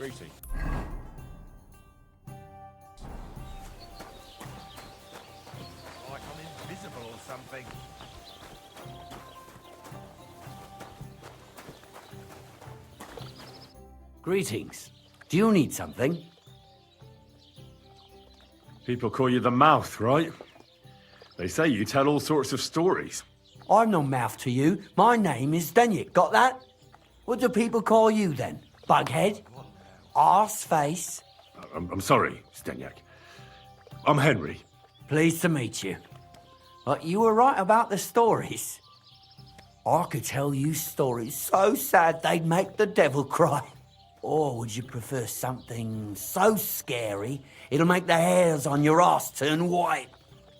Greeting. Like I'm invisible or something. Greetings. Do you need something? People call you the Mouth, right? They say you tell all sorts of stories. I'm no mouth to you. My name is Denyek. Got that? What do people call you then? Bughead? Arse face? I'm sorry, Stenyak. I'm Henry. Pleased to meet you. But you were right about the stories. I could tell you stories so sad they'd make the devil cry. Or would you prefer something so scary it'll make the hairs on your ass turn white?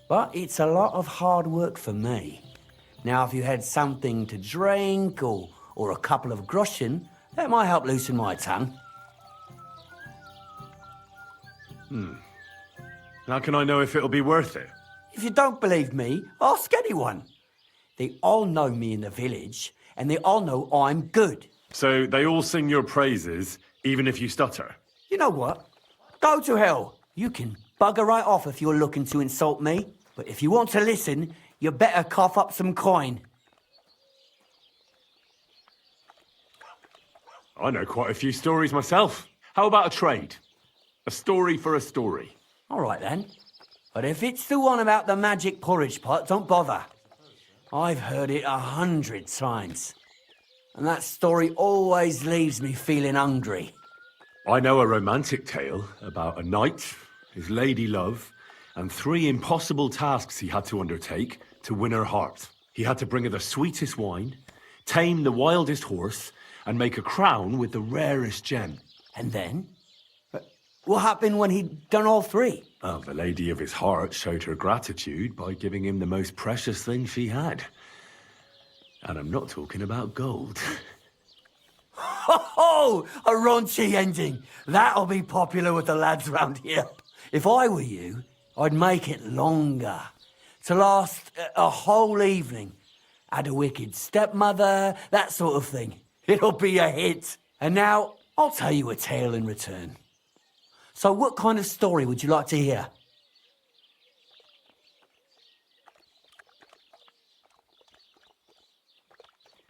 But it's a lot of hard work for me. Now, if you had something to drink or a couple of groschen, that might help loosen my tongue. How can I know if it'll be worth it? If you don't believe me, ask anyone. They all know me in the village, and they all know I'm good. So they all sing your praises, even if you stutter? You know what? Go to hell. You can bugger right off if you're looking to insult me. But if you want to listen, you better cough up some coin. I know quite a few stories myself. How about a trade? A story for a story. All right then. But if it's the one about the magic porridge pot, don't bother. I've heard it 100 times. And that story always leaves me feeling hungry. I know a romantic tale about a knight, his lady love, and 3 impossible tasks he had to undertake to win her heart. He had to bring her the sweetest wine, tame the wildest horse, and make a crown with the rarest gem. And then? What happened when he'd done all 3? Well, the lady of his heart showed her gratitude by giving him the most precious thing she had. And I'm not talking about gold. Ho! A raunchy ending. That'll be popular with the lads round here. If I were you, I'd make it longer. To last a whole evening. Add a wicked stepmother, that sort of thing. It'll be a hit. And now, I'll tell you a tale in return. So what kind of story would you like to hear?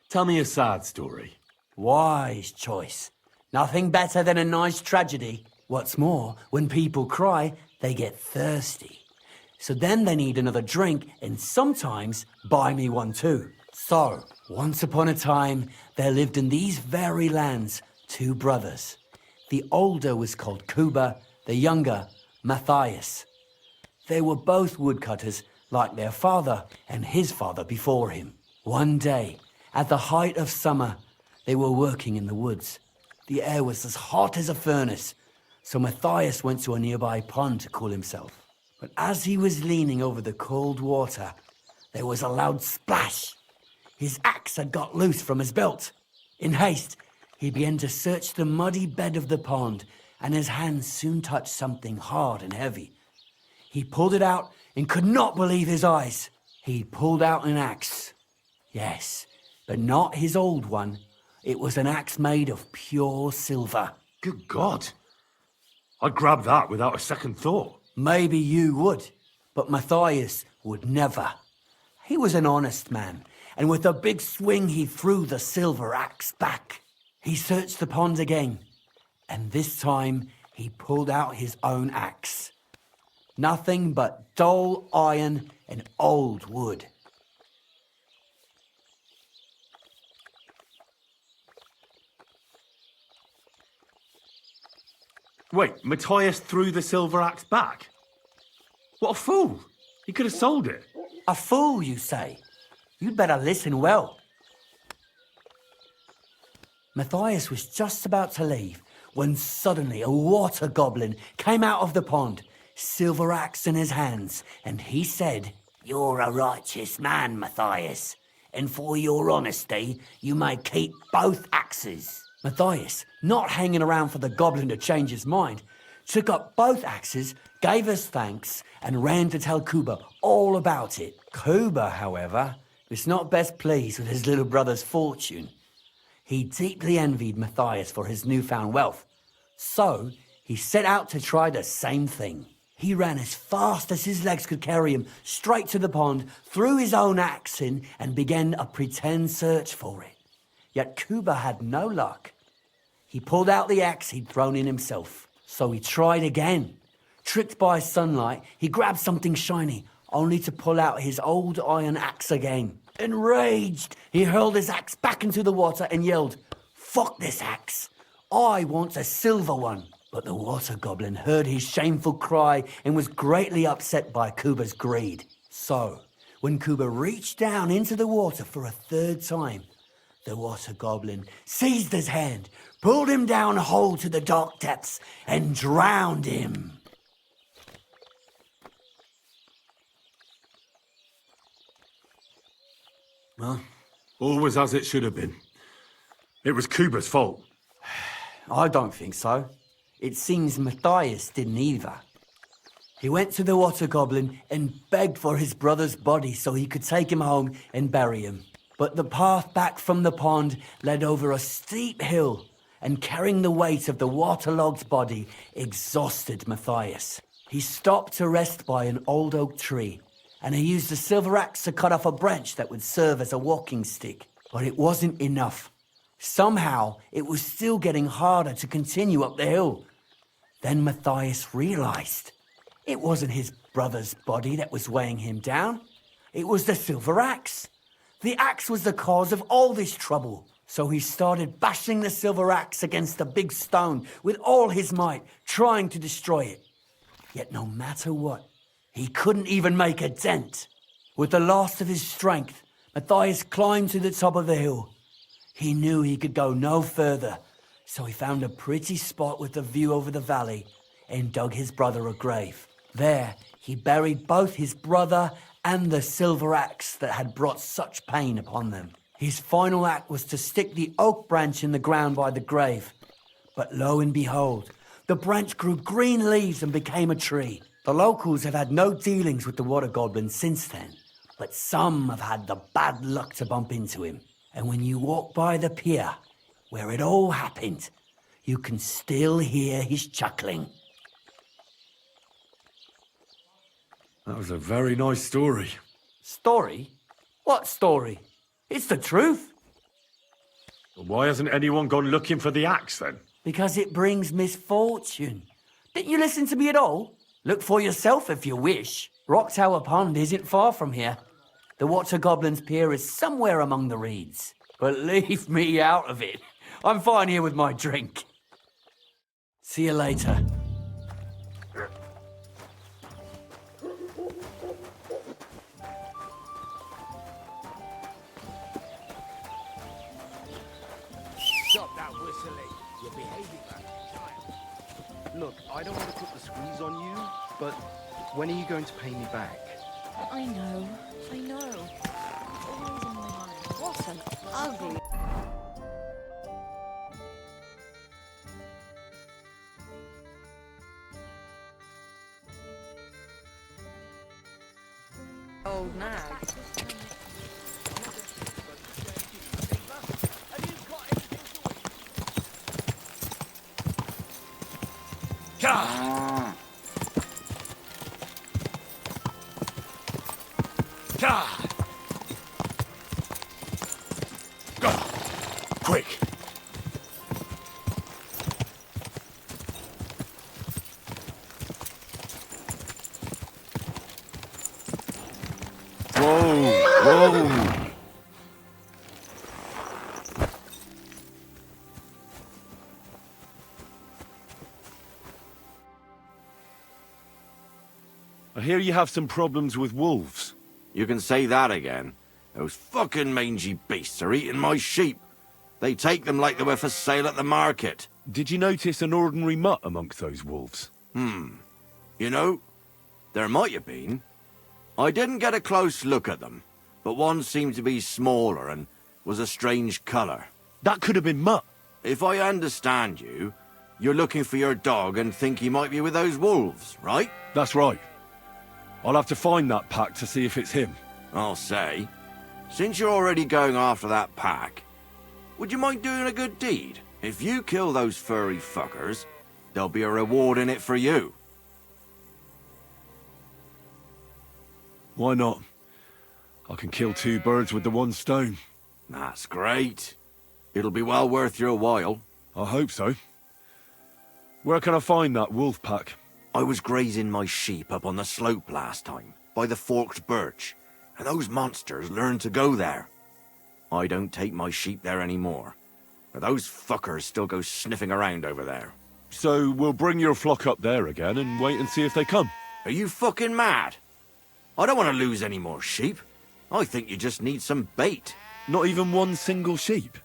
Tell me a sad story. Wise choice. Nothing better than a nice tragedy. What's more, when people cry, they get thirsty. So then they need another drink, and sometimes buy me one too. So, once upon a time, there lived in these very lands 2 brothers. The older was called Kuba, the younger, Matthias. They were both woodcutters, like their father and his father before him. One day, at the height of summer, they were working in the woods. The air was as hot as a furnace, so Matthias went to a nearby pond to cool himself. But as he was leaning over the cold water, there was a loud splash. His axe had got loose from his belt. In haste, he began to search the muddy bed of the pond, and his hands soon touched something hard and heavy. He pulled it out and could not believe his eyes. He pulled out an axe. Yes, but not his old one. It was an axe made of pure silver. Good God. I'd grab that without a second thought. Maybe you would, but Matthias would never. He was an honest man, and with a big swing he threw the silver axe back. He searched the pond again, and this time he pulled out his own axe. Nothing but dull iron and old wood. Wait, Matthias threw the silver axe back? What a fool! He could have sold it. A fool, you say? You'd better listen well. Matthias was just about to leave when suddenly a water goblin came out of the pond, silver axe in his hands, and he said, "You're a righteous man, Matthias, and for your honesty, you may keep both axes." Matthias, not hanging around for the goblin to change his mind, took up both axes, gave us thanks, and ran to tell Kuba all about it. Kuba, however, was not best pleased with his little brother's fortune. He deeply envied Matthias for his newfound wealth, So he set out to try the same thing. He ran as fast as his legs could carry him straight to the pond, threw his own axe in, and began a pretend search for it. Yet Kuba had no luck. He pulled out the axe he'd thrown in himself. So he tried again. Tricked by sunlight, he grabbed something shiny, only to pull out his old iron axe again. Enraged, he hurled his axe back into the water and yelled, "Fuck this axe! I want a silver one!" But the water goblin heard his shameful cry and was greatly upset by Kuba's greed. So, when Kuba reached down into the water for a third time, the water goblin seized his hand, pulled him down whole to the dark depths, and drowned him. Well, all was as it should have been. It was Kuba's fault. I don't think so. It seems Matthias didn't either. He went to the water goblin and begged for his brother's body so he could take him home and bury him. But the path back from the pond led over a steep hill, and carrying the weight of the waterlogged body exhausted Matthias. He stopped to rest by an old oak tree, and he used a silver axe to cut off a branch that would serve as a walking stick. But it wasn't enough. Somehow, it was still getting harder to continue up the hill. Then Matthias realized it wasn't his brother's body that was weighing him down. It was the silver axe. The axe was the cause of all this trouble. So he started bashing the silver axe against the big stone with all his might, trying to destroy it. Yet no matter what, he couldn't even make a dent. With the last of his strength, Matthias climbed to the top of the hill. He knew he could go no further, so he found a pretty spot with a view over the valley and dug his brother a grave. There, he buried both his brother and the silver axe that had brought such pain upon them. His final act was to stick the oak branch in the ground by the grave. But lo and behold, the branch grew green leaves and became a tree. The locals have had no dealings with the water goblin since then, but some have had the bad luck to bump into him. And when you walk by the pier, where it all happened, you can still hear his chuckling. That was a very nice story. Story? What story? It's the truth. But why hasn't anyone gone looking for the axe then? Because it brings misfortune. Didn't you listen to me at all? Look for yourself if you wish. Rock Tower Pond isn't far from here. The Water Goblin's pier is somewhere among the reeds. But leave me out of it. I'm fine here with my drink. See you later. Stop that whistling. You're behaving like a child. Look, I don't want to put the squeeze on you, but when are you going to pay me back? I know. Always in my mind. What an ugly... old nag. Quick! Whoa! I hear you have some problems with wolves. You can say that again. Those fucking mangy beasts are eating my sheep. They take them like they were for sale at the market. Did you notice an ordinary mutt amongst those wolves? You know, there might have been. I didn't get a close look at them, but one seemed to be smaller and was a strange colour. That could have been Mutt. If I understand you, you're looking for your dog and think he might be with those wolves, right? That's right. I'll have to find that pack to see if it's him. I'll say, since you're already going after that pack, would you mind doing a good deed? If you kill those furry fuckers, there'll be a reward in it for you. Why not? I can kill 2 birds with the 1 stone. That's great. It'll be well worth your while. I hope so. Where can I find that wolf pack? I was grazing my sheep up on the slope last time, by the forked birch, and those monsters learned to go there. I don't take my sheep there anymore, but those fuckers still go sniffing around over there. So we'll bring your flock up there again and wait and see if they come. Are you fucking mad? I don't want to lose any more sheep. I think you just need some bait. Not even 1 single sheep.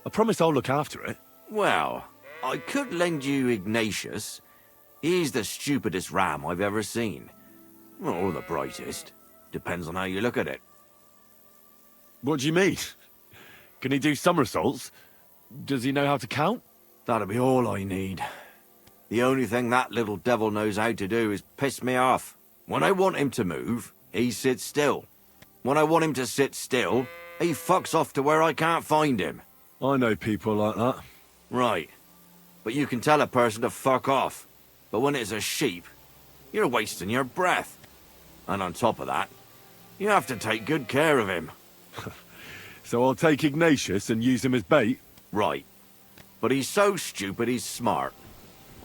I promise I'll look after it. Well, I could lend you Ignatius. He's the stupidest ram I've ever seen. Or the brightest. Depends on how you look at it. What do you mean? Can he do somersaults? Does he know how to count? That'll be all I need. The only thing that little devil knows how to do is piss me off. When I want him to move, he sits still. When I want him to sit still, he fucks off to where I can't find him. I know people like that. Right. But you can tell a person to fuck off. But when it's a sheep, you're wasting your breath. And on top of that, you have to take good care of him. So I'll take Ignatius and use him as bait? Right. But he's so stupid he's smart.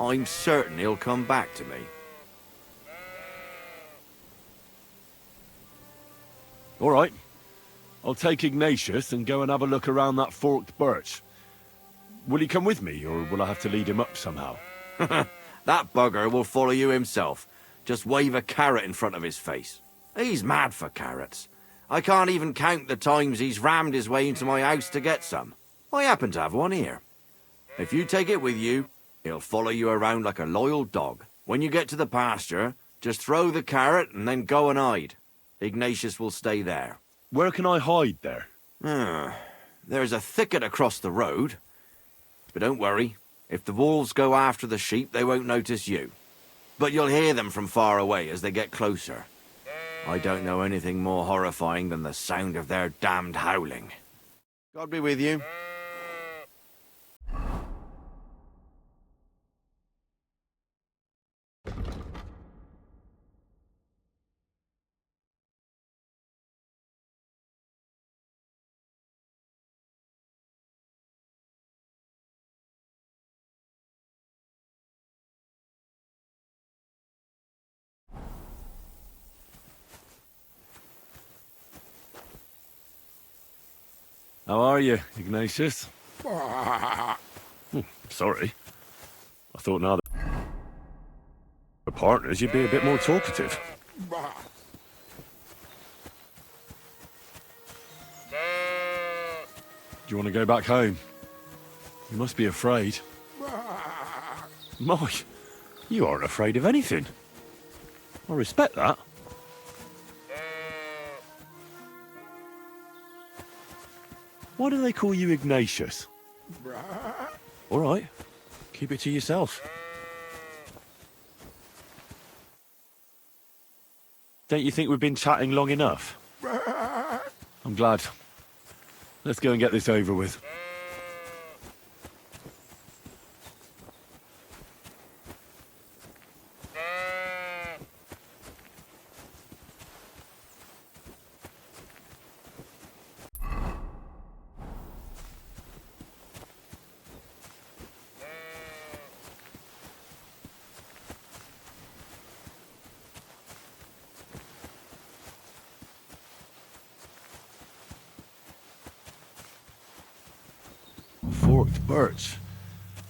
I'm certain he'll come back to me. All right. I'll take Ignatius and go and have a look around that forked birch. Will he come with me, or will I have to lead him up somehow? That bugger will follow you himself. Just wave a carrot in front of his face. He's mad for carrots. I can't even count the times he's rammed his way into my house to get some. I happen to have one here. If you take it with you, he'll follow you around like a loyal dog. When you get to the pasture, just throw the carrot and then go and hide. Ignatius will stay there. Where can I hide there? There's a thicket across the road. But don't worry. If the wolves go after the sheep, they won't notice you. But you'll hear them from far away as they get closer. I don't know anything more horrifying than the sound of their damned howling. God be with you. How are you, Ignatius? Sorry. I thought now that we're partners, you'd be a bit more talkative. Do you want to go back home? You must be afraid. Mike, you aren't afraid of anything. I respect that. Why do they call you Ignatius? All right, keep it to yourself. Don't you think we've been chatting long enough? I'm glad. Let's go and get this over with. Forked birch.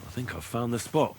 I think I've found the spot.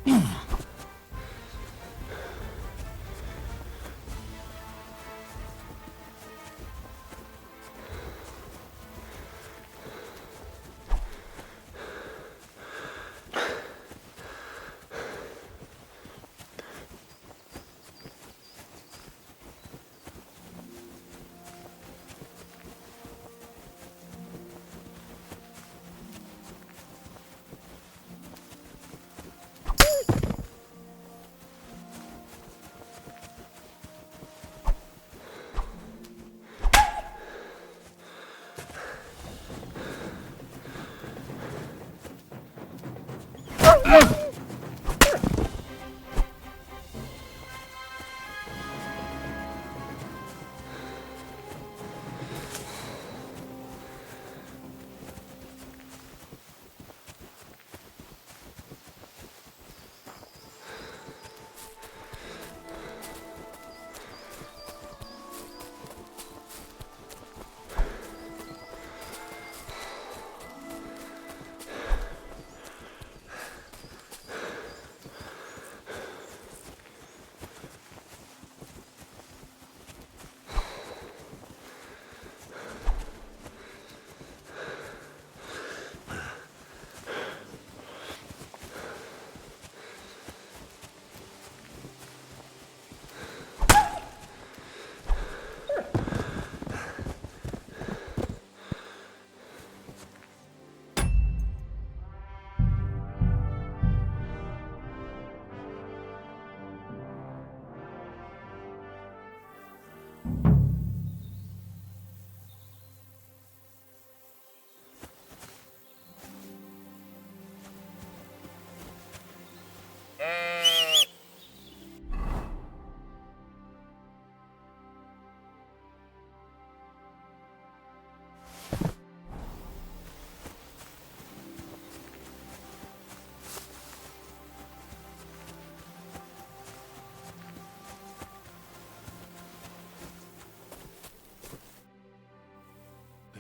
They're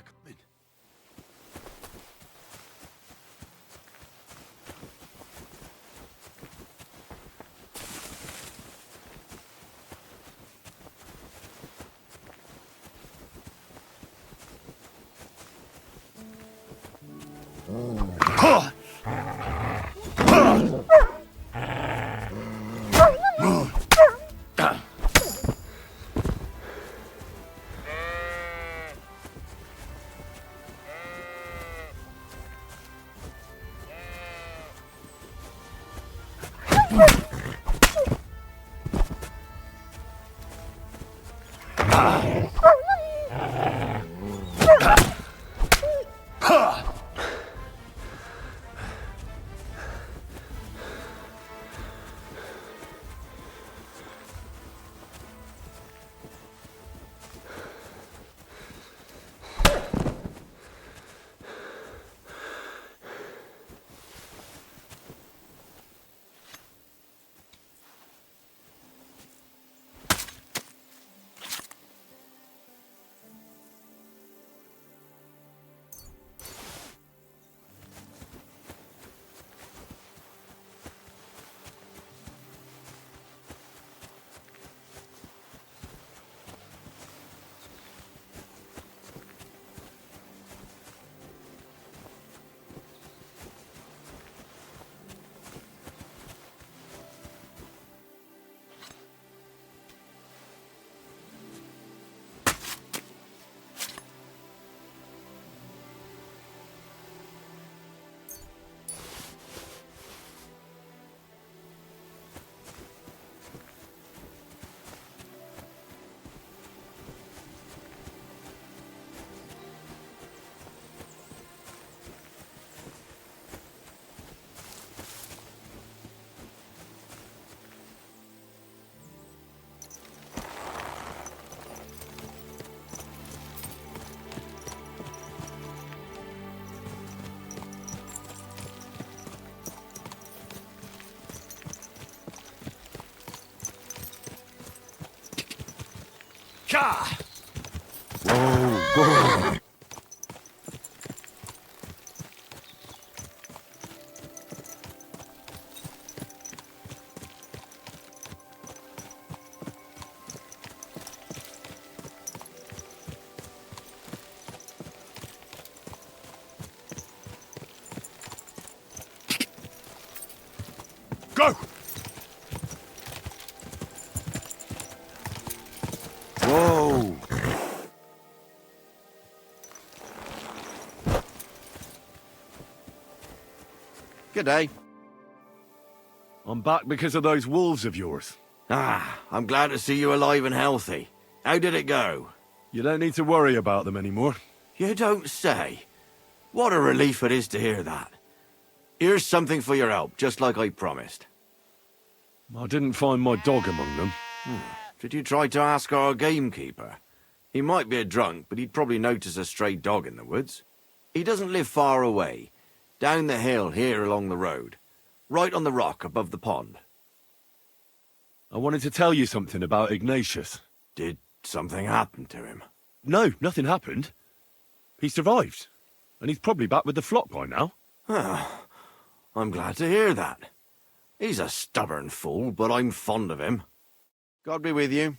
coming. Ka! Good day. I'm back because of those wolves of yours. Ah, I'm glad to see you alive and healthy. How did it go? You don't need to worry about them anymore. You don't say. What a relief it is to hear that. Here's something for your help, just like I promised. I didn't find my dog among them. Did you try to ask our gamekeeper? He might be a drunk, but he'd probably notice a stray dog in the woods. He doesn't live far away. Down the hill here along the road. Right on the rock above the pond. I wanted to tell you something about Ignatius. Did something happen to him? No, nothing happened. He survived. And he's probably back with the flock by now. I'm glad to hear that. He's a stubborn fool, but I'm fond of him. God be with you.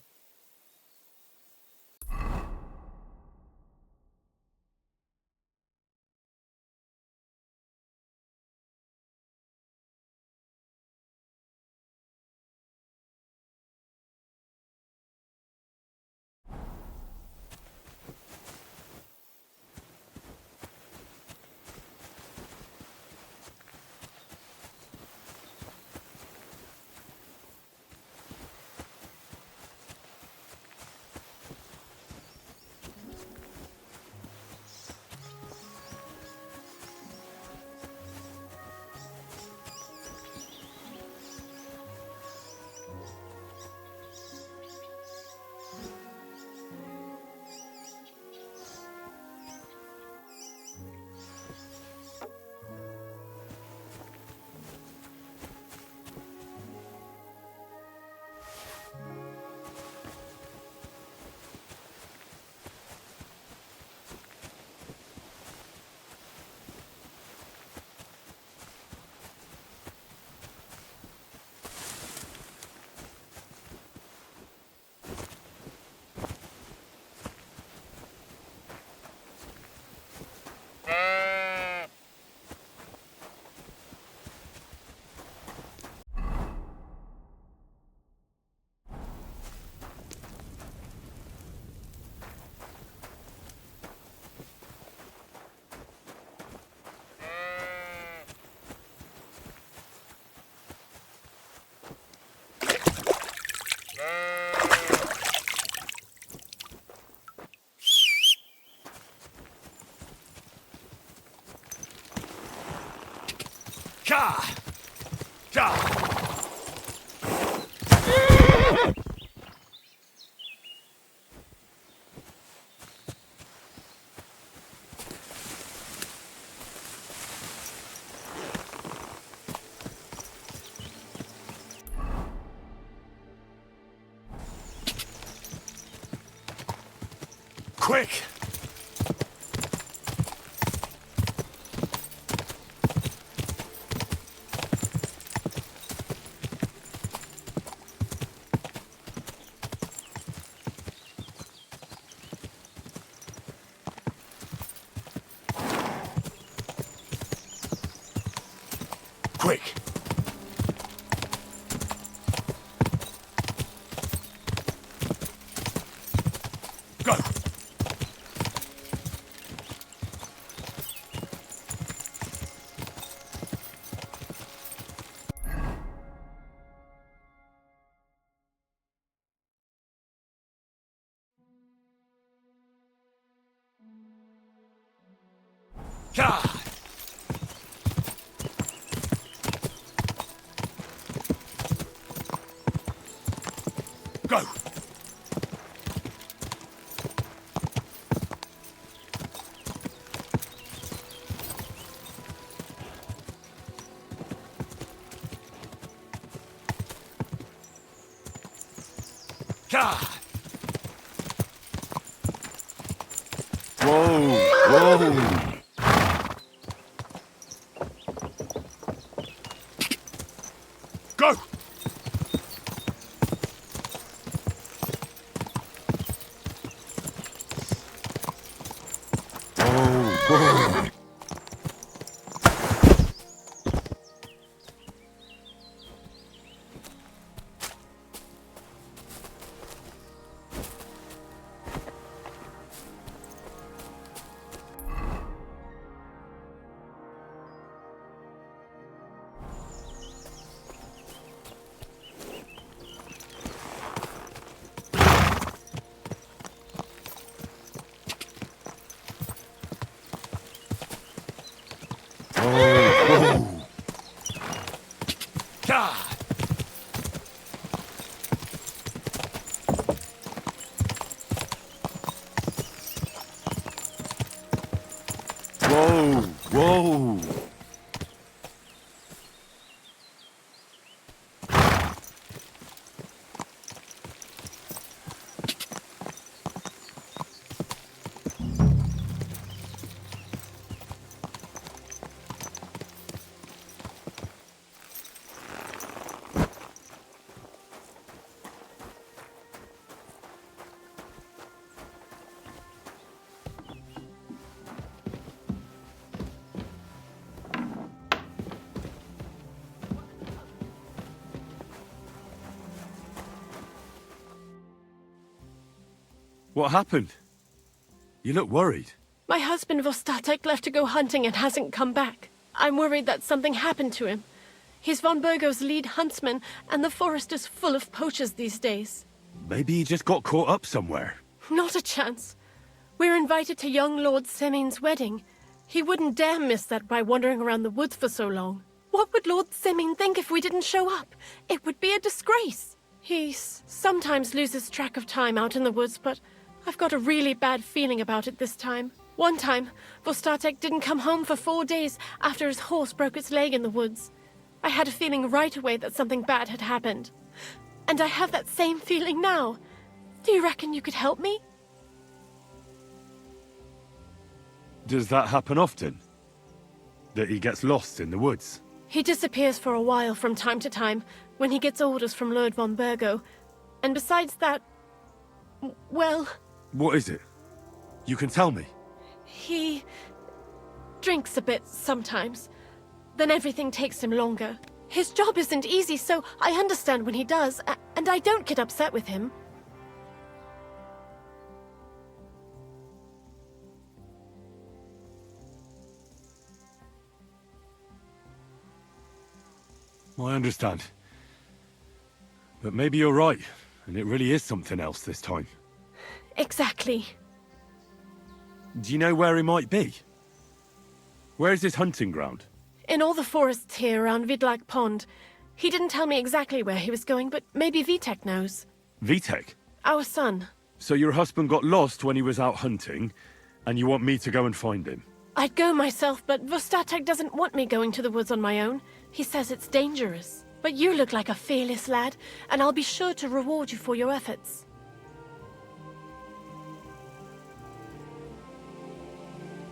Ka! Ka! Quick! Quick! Go! Ka! Go! Ka! Whoa! Whoa! Go! Whoa! What happened? You look worried. My husband Vostatek left to go hunting and hasn't come back. I'm worried that something happened to him. He's von Burgo's lead huntsman, and the forest is full of poachers these days. Maybe he just got caught up somewhere. Not a chance. We're invited to young Lord Semin's wedding. He wouldn't dare miss that by wandering around the woods for so long. What would Lord Semin think if we didn't show up? It would be a disgrace. He sometimes loses track of time out in the woods, but I've got a really bad feeling about it this time. One time, Vostatek didn't come home for 4 days after his horse broke its leg in the woods. I had a feeling right away that something bad had happened. And I have that same feeling now. Do you reckon you could help me? Does that happen often? That he gets lost in the woods? He disappears for a while from time to time when he gets orders from Lord von Burgo. And besides that, well... What is it? You can tell me. He drinks a bit sometimes. Then everything takes him longer. His job isn't easy, so I understand when he does, and I don't get upset with him. I understand. But maybe you're right, and it really is something else this time. Exactly. Do you know where he might be? Where is his hunting ground? In all the forests here around Vidlak Pond. He didn't tell me exactly where he was going, but maybe Vitek knows. Vitek? Our son. So your husband got lost when he was out hunting, and you want me to go and find him? I'd go myself, but Vostatek doesn't want me going to the woods on my own. He says it's dangerous. But you look like a fearless lad, and I'll be sure to reward you for your efforts.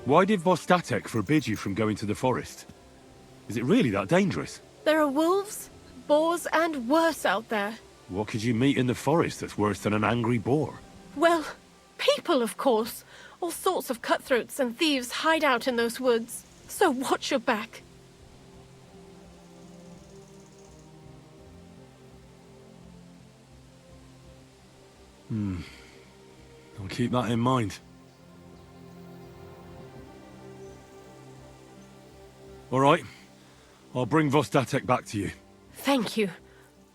Why did Vostatek forbid you from going to the forest? Is it really that dangerous? There are wolves, boars, and worse out there. What could you meet in the forest that's worse than an angry boar? Well, people, of course. All sorts of cutthroats and thieves hide out in those woods. So watch your back. I'll keep that in mind. All right. I'll bring Vostatek back to you. Thank you.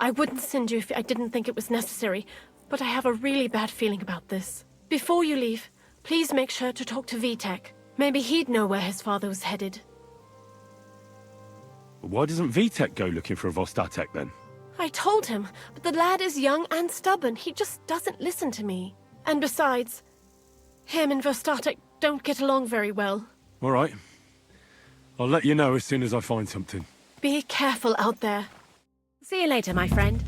I wouldn't send you if I didn't think it was necessary, but I have a really bad feeling about this. Before you leave, please make sure to talk to Vitek. Maybe he'd know where his father was headed. Why doesn't Vitek go looking for Vostatek then? I told him, but the lad is young and stubborn. He just doesn't listen to me. And besides, him and Vostatek don't get along very well. All right. I'll let you know as soon as I find something. Be careful out there. See you later, my friend.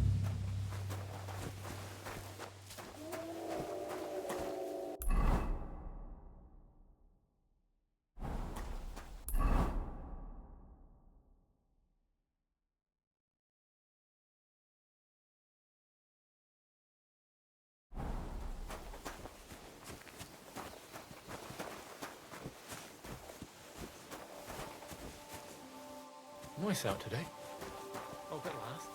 Nice out today. Oh, at last.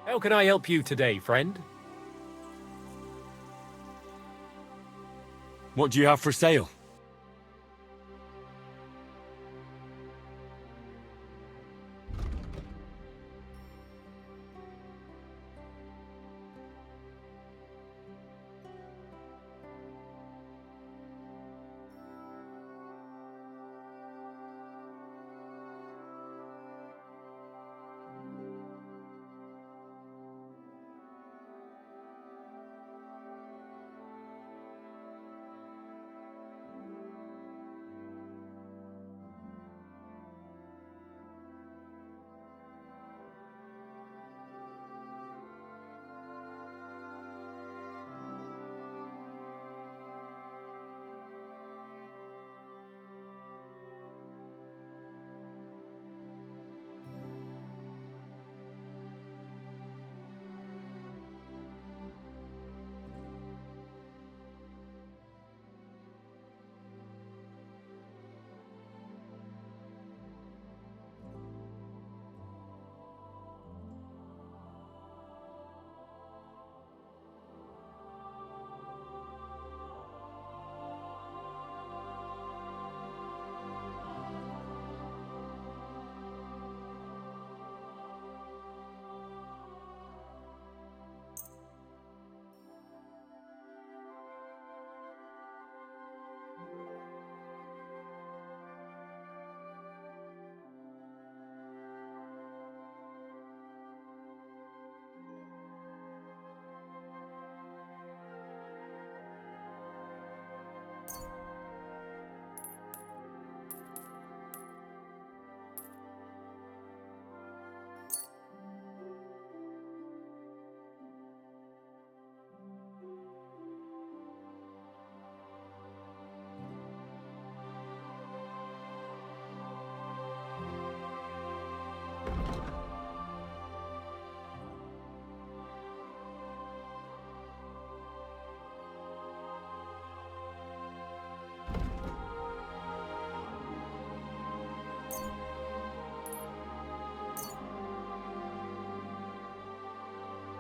How can I help you today, friend? What do you have for sale?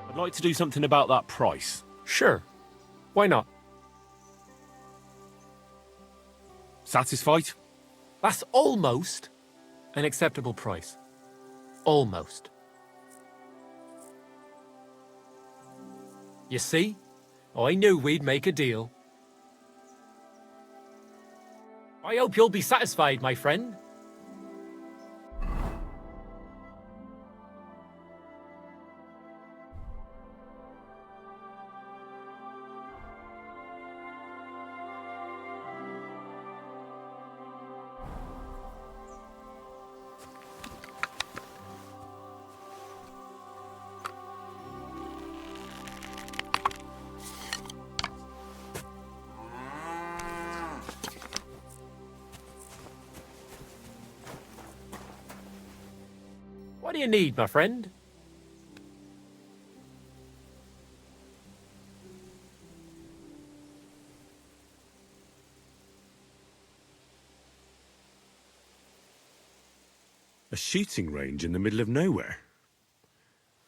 I'd like to do something about that price. Sure. Why not? Satisfied? That's almost an acceptable price. Almost. You see? I knew we'd make a deal. I hope you'll be satisfied, my friend. What do you need, my friend? A shooting range in the middle of nowhere?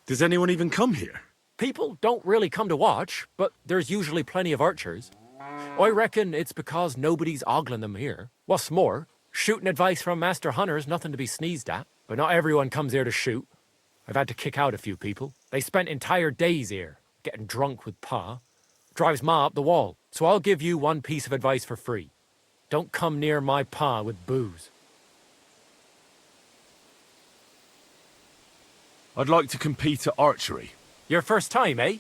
Does anyone even come here? People don't really come to watch, but there's usually plenty of archers. I reckon it's because nobody's ogling them here. What's more, shooting advice from Master Hunter's nothing to be sneezed at, but not everyone comes here to shoot. I've had to kick out a few people. They spent entire days here, getting drunk with Pa. Drives Ma up the wall, so I'll give you one piece of advice for free. Don't come near my Pa with booze. I'd like to compete at archery. Your first time, eh?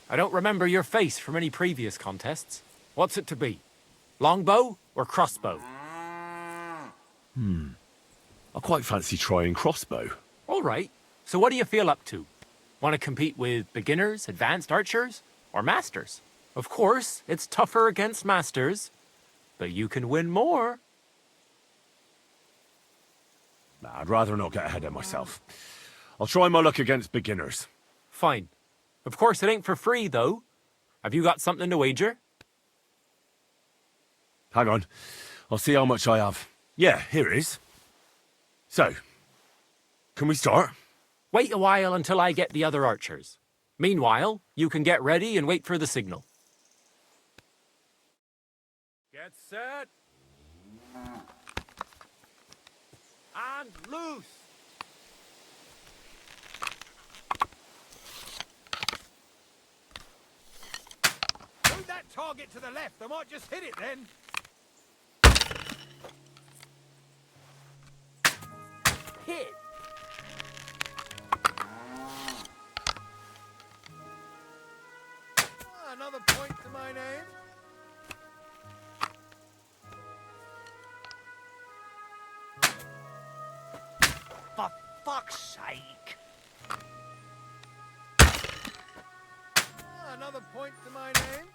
I don't remember your face from any previous contests. What's it to be? Longbow or crossbow? I quite fancy trying crossbow. All right. So what do you feel up to? Want to compete with beginners, advanced archers, or masters? Of course, it's tougher against masters, but you can win more. Nah, I'd rather not get ahead of myself. I'll try my luck against beginners. Fine. Of course, it ain't for free, though. Have you got something to wager? Hang on. I'll see how much I have. Yeah, here it is. So, can we start? Wait a while until I get the other archers. Meanwhile, you can get ready and wait for the signal. Get set. And loose. Move that target to the left. I might just hit it then. Hit. Another point to my name. For fuck's sake! Another point to my name.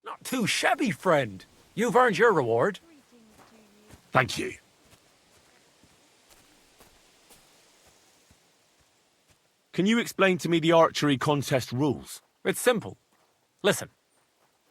Not too shabby, friend. You've earned your reward. Thank you. Can you explain to me the archery contest rules? It's simple. Listen.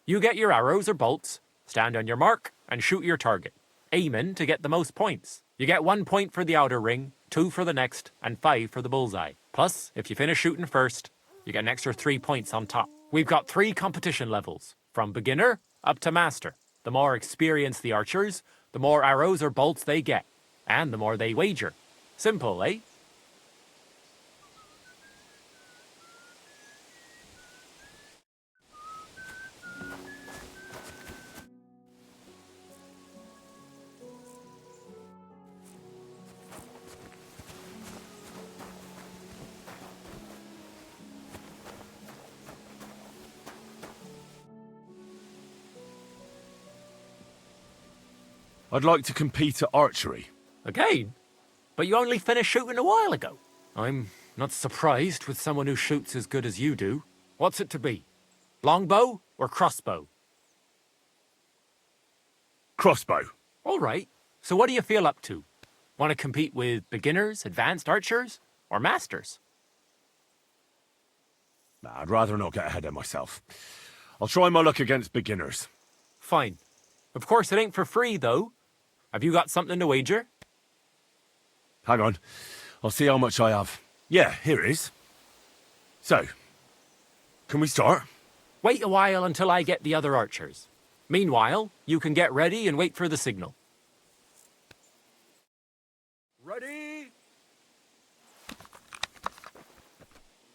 You get your arrows or bolts, stand on your mark, and shoot your target, aiming to get the most points. You get 1 point for the outer ring, 2 for the next, and 5 for the bullseye. Plus, if you finish shooting first, you get an extra 3 points on top. We've got 3 competition levels, from beginner up to master. The more experienced the archers, the more arrows or bolts they get, and the more they wager. Simple, eh? I'd like to compete at archery. Again? But you only finished shooting a while ago. I'm not surprised with someone who shoots as good as you do. What's it to be? Longbow or crossbow? Crossbow. All right. So what do you feel up to? Want to compete with beginners, advanced archers, or masters? Nah, I'd rather not get ahead of myself. I'll try my luck against beginners. Fine. Of course it ain't for free, though. Have you got something to wager? Hang on. I'll see how much I have. Yeah, here it is. So, can we start? Wait a while until I get the other archers. Meanwhile, you can get ready and wait for the signal. Ready?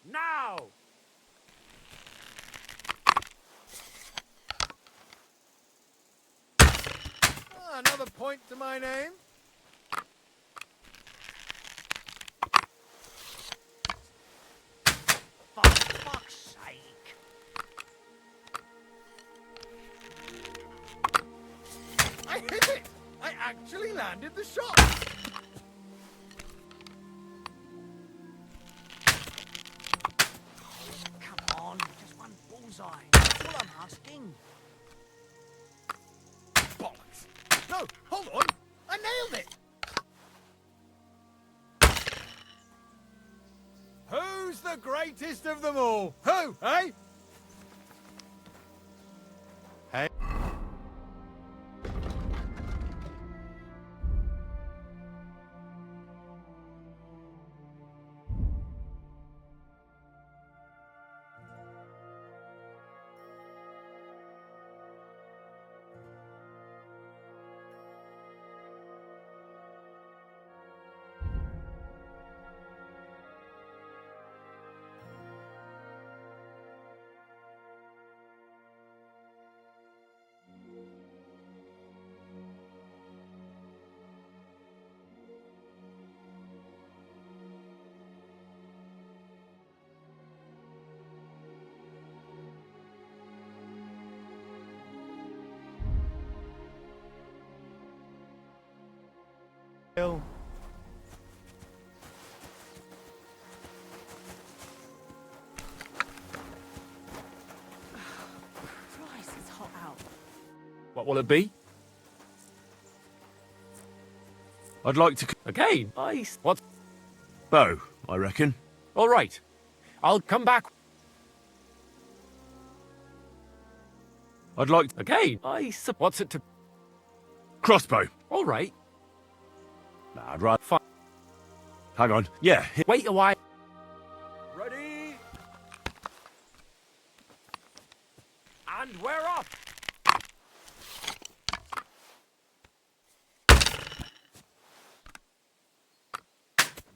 Now! Another point to my name. For fuck's sake. I hit it! I actually landed the shot! Come on, just one bullseye. That's all I'm asking. Bollocks! No, hold on! I nailed it! Who's the greatest of them all? Who, eh? Hey. Bill. Christ, it's hot out. What will it be? I'd like to... Again? Nice. What? Bow, I reckon. All right. I'll come back. I'd like... Again? Nice. What's it to... Crossbow. All right. Nah, I'd rather... Fine. Hang on. Yeah, Wait a while. Ready? And we're off.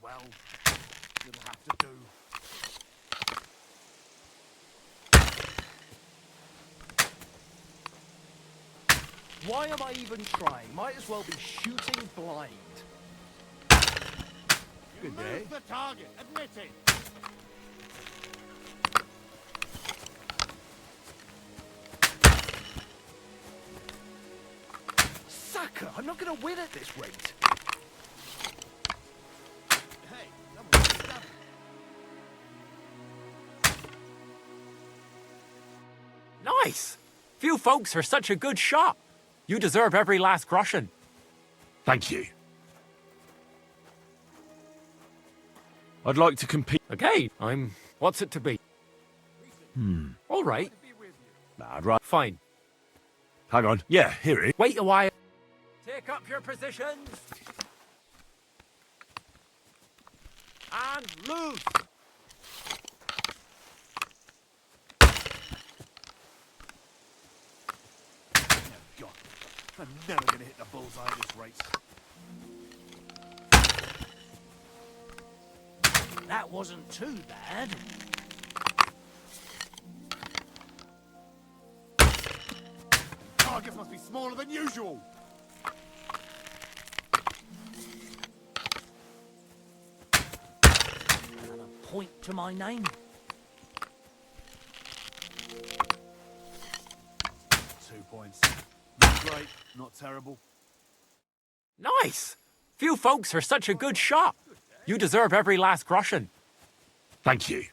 Well, it'll have to do. Why am I even trying? Might as well be shooting blind. Good day. The target, admit it. Sucker! I'm not going to win at this rate. Hey, someone's done it. Nice. Few folks are such a good shot. You deserve every last groschen. thank you. I'd like to compete... Again? What's it to be? All right. Nah, I'd rather... Fine. Hang on. Yeah, here it is. Wait a while. Take up your positions. And loose. God, I'm never gonna hit the bullseye at this rate. That wasn't too bad. Targets must be smaller than usual. Another point to my name. 2 points. Not great, not terrible. Nice! Few folks are such a good shot. You deserve every last groschen. Thank you.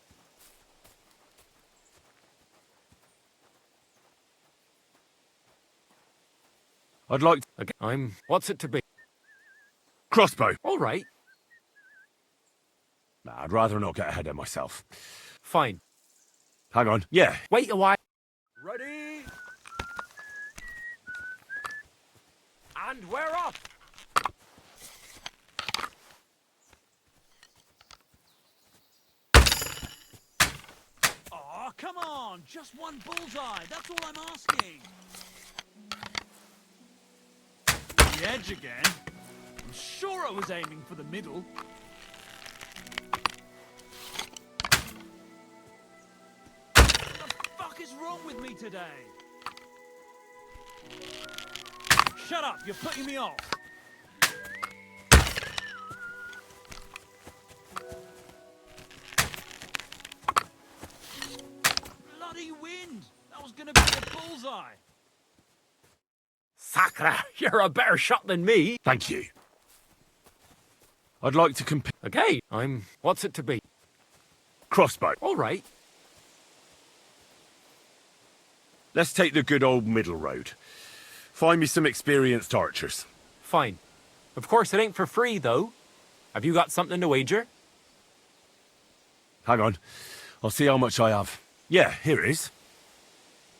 I'd like Okay, what's it to be? crossbow. All right, Nah, I'd rather not get ahead of myself. fine. Hang on. Yeah. Wait a while. Ready? And we're up! Aw, come on! Just one bullseye, that's all I'm asking! The edge again? I'm sure I was aiming for the middle. What the fuck is wrong with me today? Shut up, you're putting me off. Bloody wind! That was gonna be a bullseye. Sacre, you're a better shot than me. Thank you. I'd like to compete. Okay, what's it to be? Crossbow. All right, Let's take the good old middle road. Find me some experienced archers. fine. Of course, it ain't for free, though. Have you got something to wager? Hang on. I'll see how much I have. Yeah, here it is.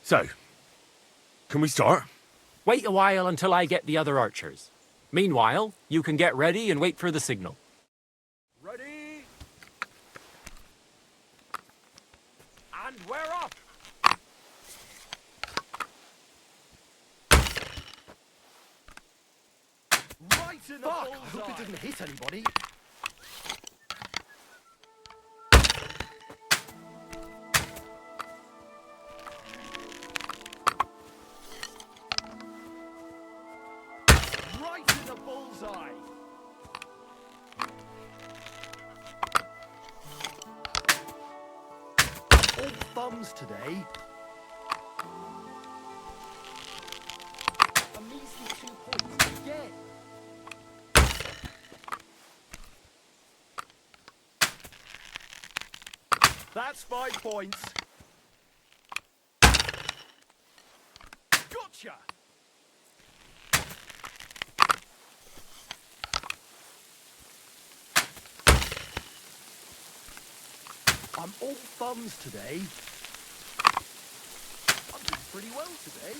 So, can we start? Wait a while until I get the other archers. Meanwhile, you can get ready and wait for the signal. Ready? And we're up! Right in the bullseye. I hope it didn't hit anybody. Right in the bullseye. All thumbs today. A measly 2 points again. That's 5 points. Gotcha! I'm all thumbs today. I'm doing pretty well today.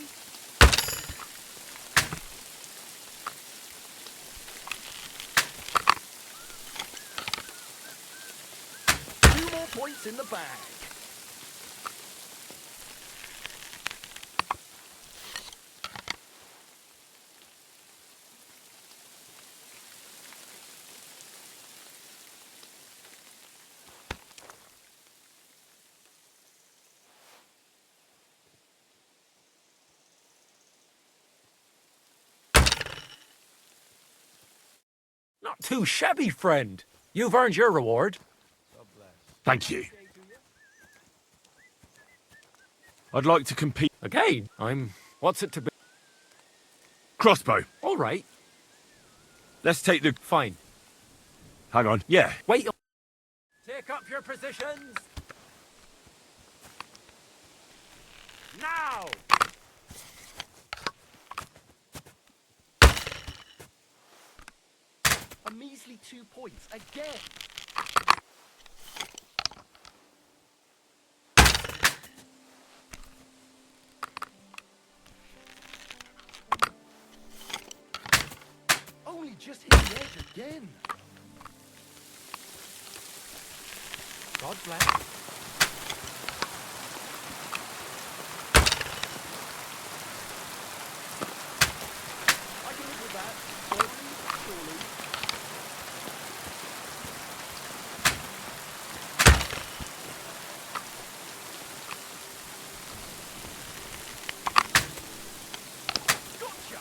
Two more points in the bag. Not too shabby, friend. You've earned your reward. Thank you. I'd like to compete. Okay, what's it to be? Crossbow. All right, Let's take the. fine. Hang on. Yeah. Wait. Take up your positions. Now! A measly 2 points again. Only just hit the edge again. God bless. I can live with that. Slowly, surely. Gotcha!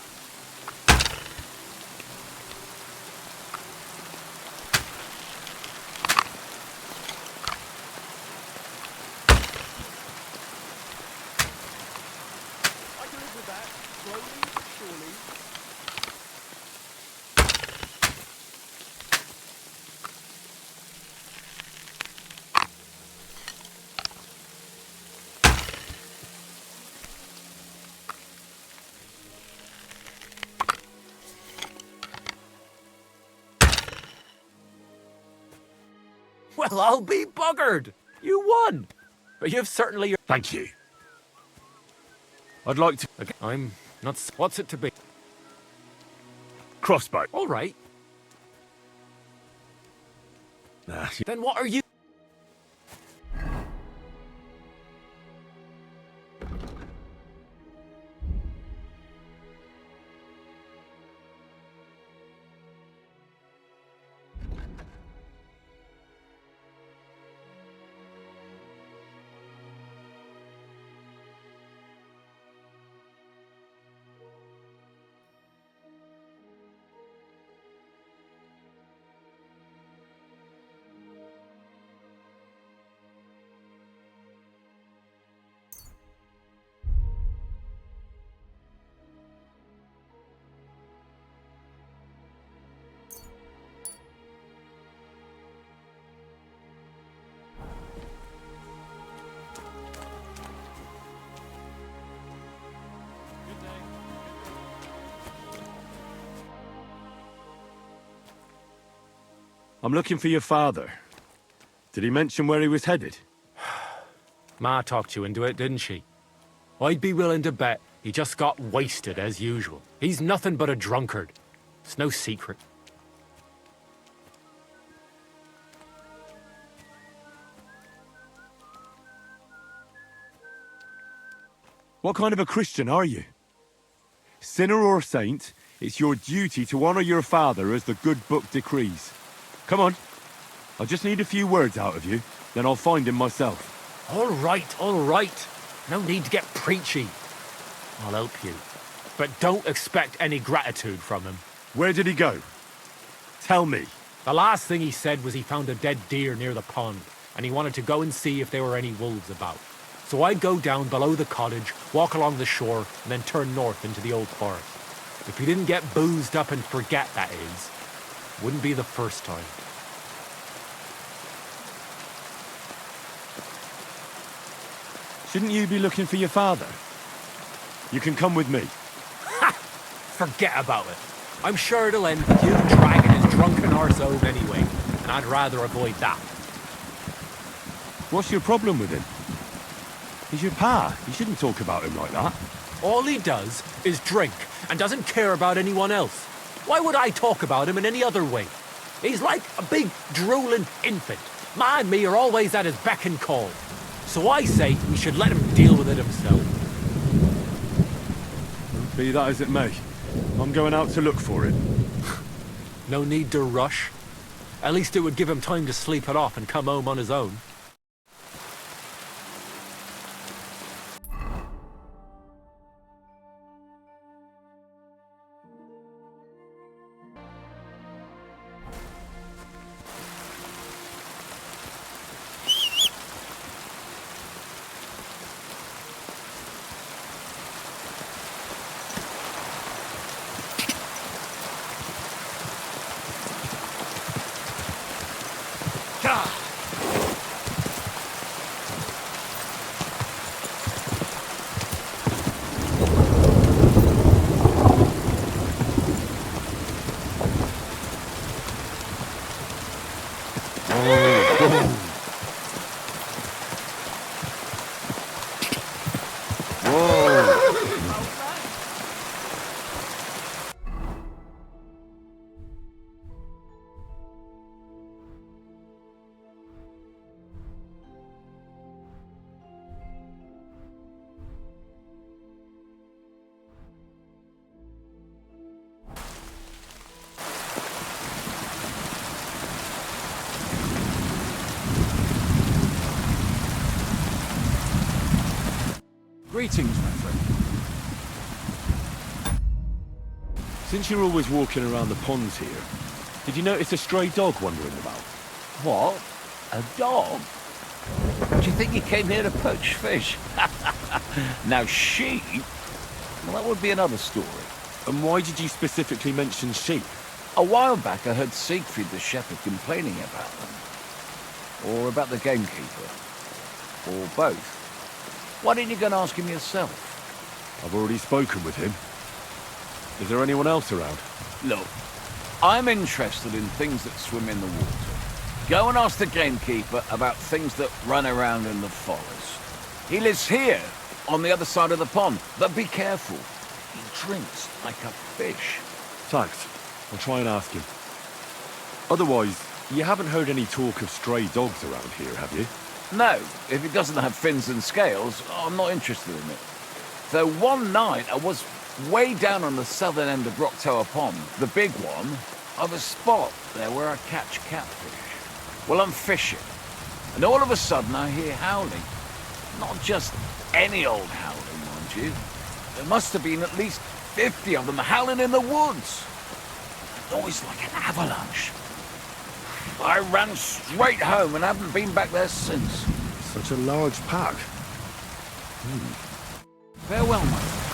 Well, I'll be buggered. You won. But you've certainly... Thank you. I'd like to... Okay, I'm not... What's it to be? Crossbow. All right. Nah, Then what are you... I'm looking for your father. Did he mention where he was headed? Ma talked you into it, didn't she? I'd be willing to bet he just got wasted as usual. He's nothing but a drunkard. It's no secret. What kind of a Christian are you? Sinner or saint, it's your duty to honor your father as the good book decrees. Come on. I just need a few words out of you, then I'll find him myself. All right. No need to get preachy. I'll help you. But don't expect any gratitude from him. Where did he go? Tell me. The last thing he said was he found a dead deer near the pond, and he wanted to go and see if there were any wolves about. So I'd go down below the cottage, walk along the shore, and then turn north into the old forest. If he didn't get boozed up and forget, that is, wouldn't be the first time. Shouldn't you be looking for your father? You can come with me. Ha! Forget about it. I'm sure it'll end with you dragging his drunken arse home anyway, and I'd rather avoid that. What's your problem with him? He's your pa. You shouldn't talk about him like that. All he does is drink and doesn't care about anyone else. Why would I talk about him in any other way? He's like a big, drooling infant. Ma and me are always at his beck and call. So I say we should let him deal with it himself. Be that as it may, I'm going out to look for him. No need to rush. At least it would give him time to sleep it off and come home on his own. Greetings, my friend. Since you're always walking around the ponds here, did you notice a stray dog wandering about? What? A dog? Do you think he came here to poach fish? Now sheep? Well, that would be another story. And why did you specifically mention sheep? A while back I heard Siegfried the shepherd complaining about them. Or about the gamekeeper. Or both. Why didn't you go and ask him yourself? I've already spoken with him. Is there anyone else around? Look, I'm interested in things that swim in the water. Go and ask the gamekeeper about things that run around in the forest. He lives here, on the other side of the pond, but be careful. He drinks like a fish. Thanks. I'll try and ask him. Otherwise, you haven't heard any talk of stray dogs around here, have you? No, if it doesn't have fins and scales, I'm not interested in it. Though one night I was way down on the southern end of Rock Tower Pond, the big one, I have a spot there where I catch catfish. Well, I'm fishing, and all of a sudden I hear howling. Not just any old howling, mind you. There must have been at least 50 of them howling in the woods. A noise like an avalanche. I ran straight home and haven't been back there since. Such a large pack. Farewell, my friend.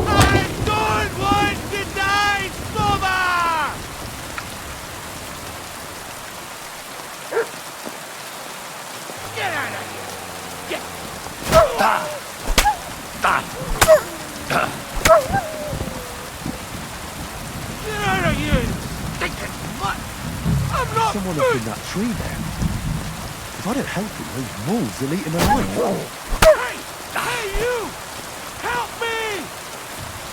I don't want to die, Soma! Get out of here! Get... Get out of here, stinking mutt! I'm not Someone good! up in that tree there. If I don't help him, those wolves will eat him alive. Hey! Hey, you! Help me!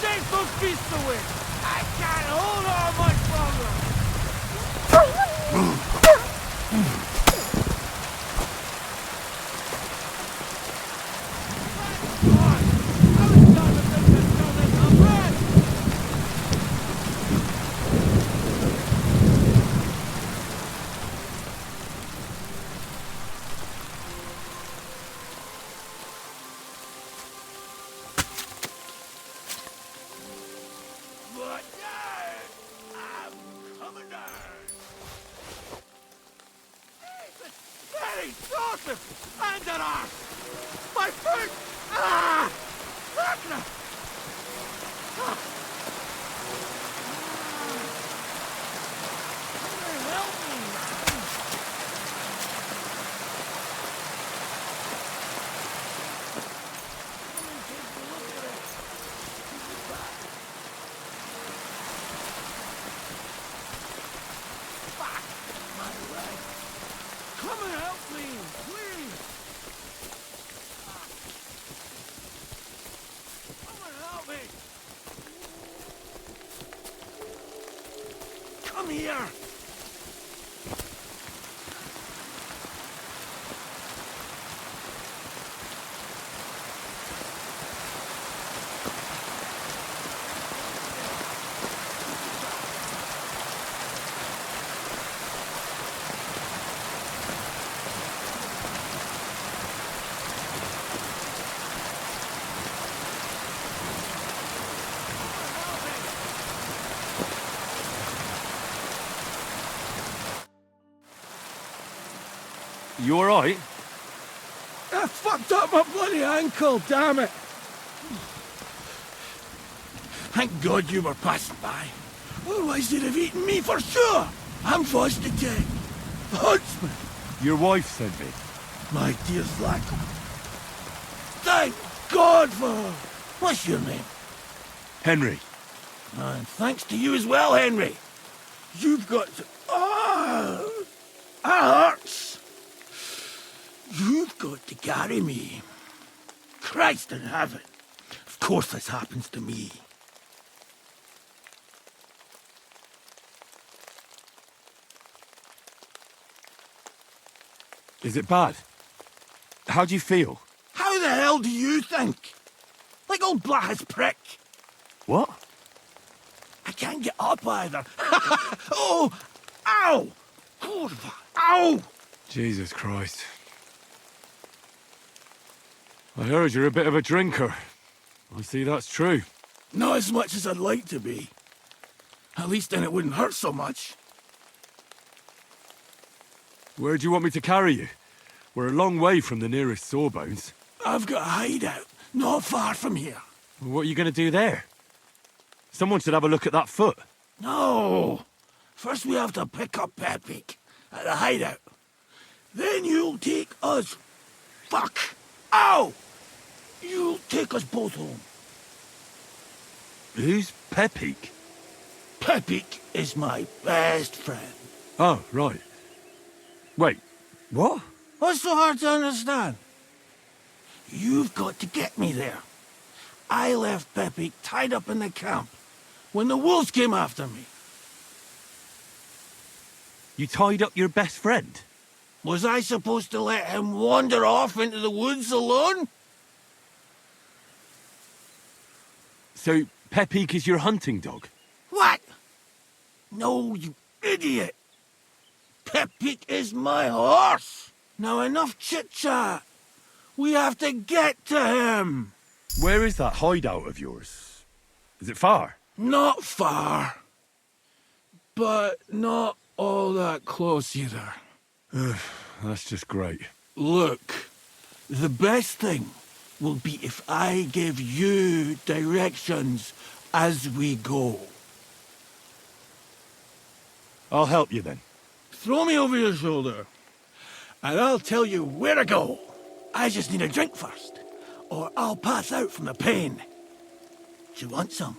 Chase those beasts away! I can't hold on much longer! And an arse! My foot! Ah! Ragnar! Help me! Fuck! My leg! Come and help me, please! Come and help me! Come here! You alright? I fucked up my bloody ankle, damn it! Thank God you were passing by. Otherwise they'd have eaten me for sure! I'm Foster Jack. The huntsman. Your wife sent me. My dear Slacker. Thank God for her. What's your name? Henry. And thanks to you as well, Henry. You've got to... Ah! That hurts. You've got to carry me. Christ in heaven. Of course this happens to me. Is it bad? How do you feel? How the hell do you think? Like old Black's prick. What? I can't get up either. Oh! Ow! Kurva! Ow! Jesus Christ. I heard you're a bit of a drinker. I see that's true. Not as much as I'd like to be. At least then it wouldn't hurt so much. Where do you want me to carry you? We're a long way from the nearest sawbones. I've got a hideout, not far from here. What are you going to do there? Someone should have a look at that foot. No! First we have to pick up Pepik at the hideout. Then you'll take us... Fuck! Ow! You'll take us both home. Who's Pepik? Pepik is my best friend. Oh, right. Wait, what? What's so hard to understand? You've got to get me there. I left Pepik tied up in the camp when the wolves came after me. You tied up your best friend? Was I supposed to let him wander off into the woods alone? So, Pepik is your hunting dog? What? No, you idiot. Pepik is my horse. Now enough chit-chat. We have to get to him. Where is that hideout of yours? Is it far? Not far. But not all that close either. That's just great. Look, the best thing will be if I give you directions as we go. I'll help you then. Throw me over your shoulder, and I'll tell you where to go. I just need a drink first, or I'll pass out from the pain. Do you want some?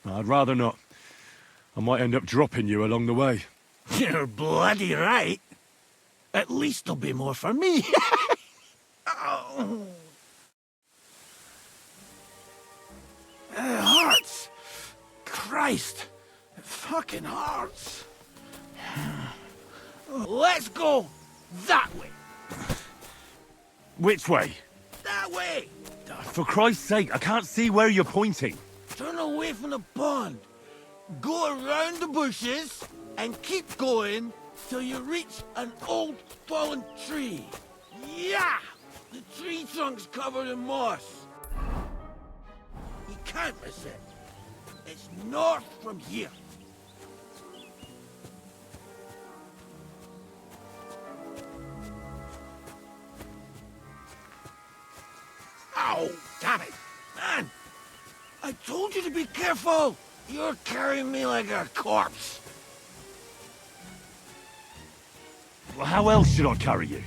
I'd rather not. I might end up dropping you along the way. You're bloody right. At least there'll be more for me. Oh. It hurts. Christ. It fucking hurts. Let's go that way. Which way? That way. For Christ's sake, I can't see where you're pointing. Turn away from the pond. Go around the bushes and keep going till you reach an old fallen tree. Yeah! The tree trunk's covered in moss. You can't miss it. It's north from here. Ow! Damn it! Man! I told you to be careful! You're carrying me like a corpse. Well, how else should I carry you?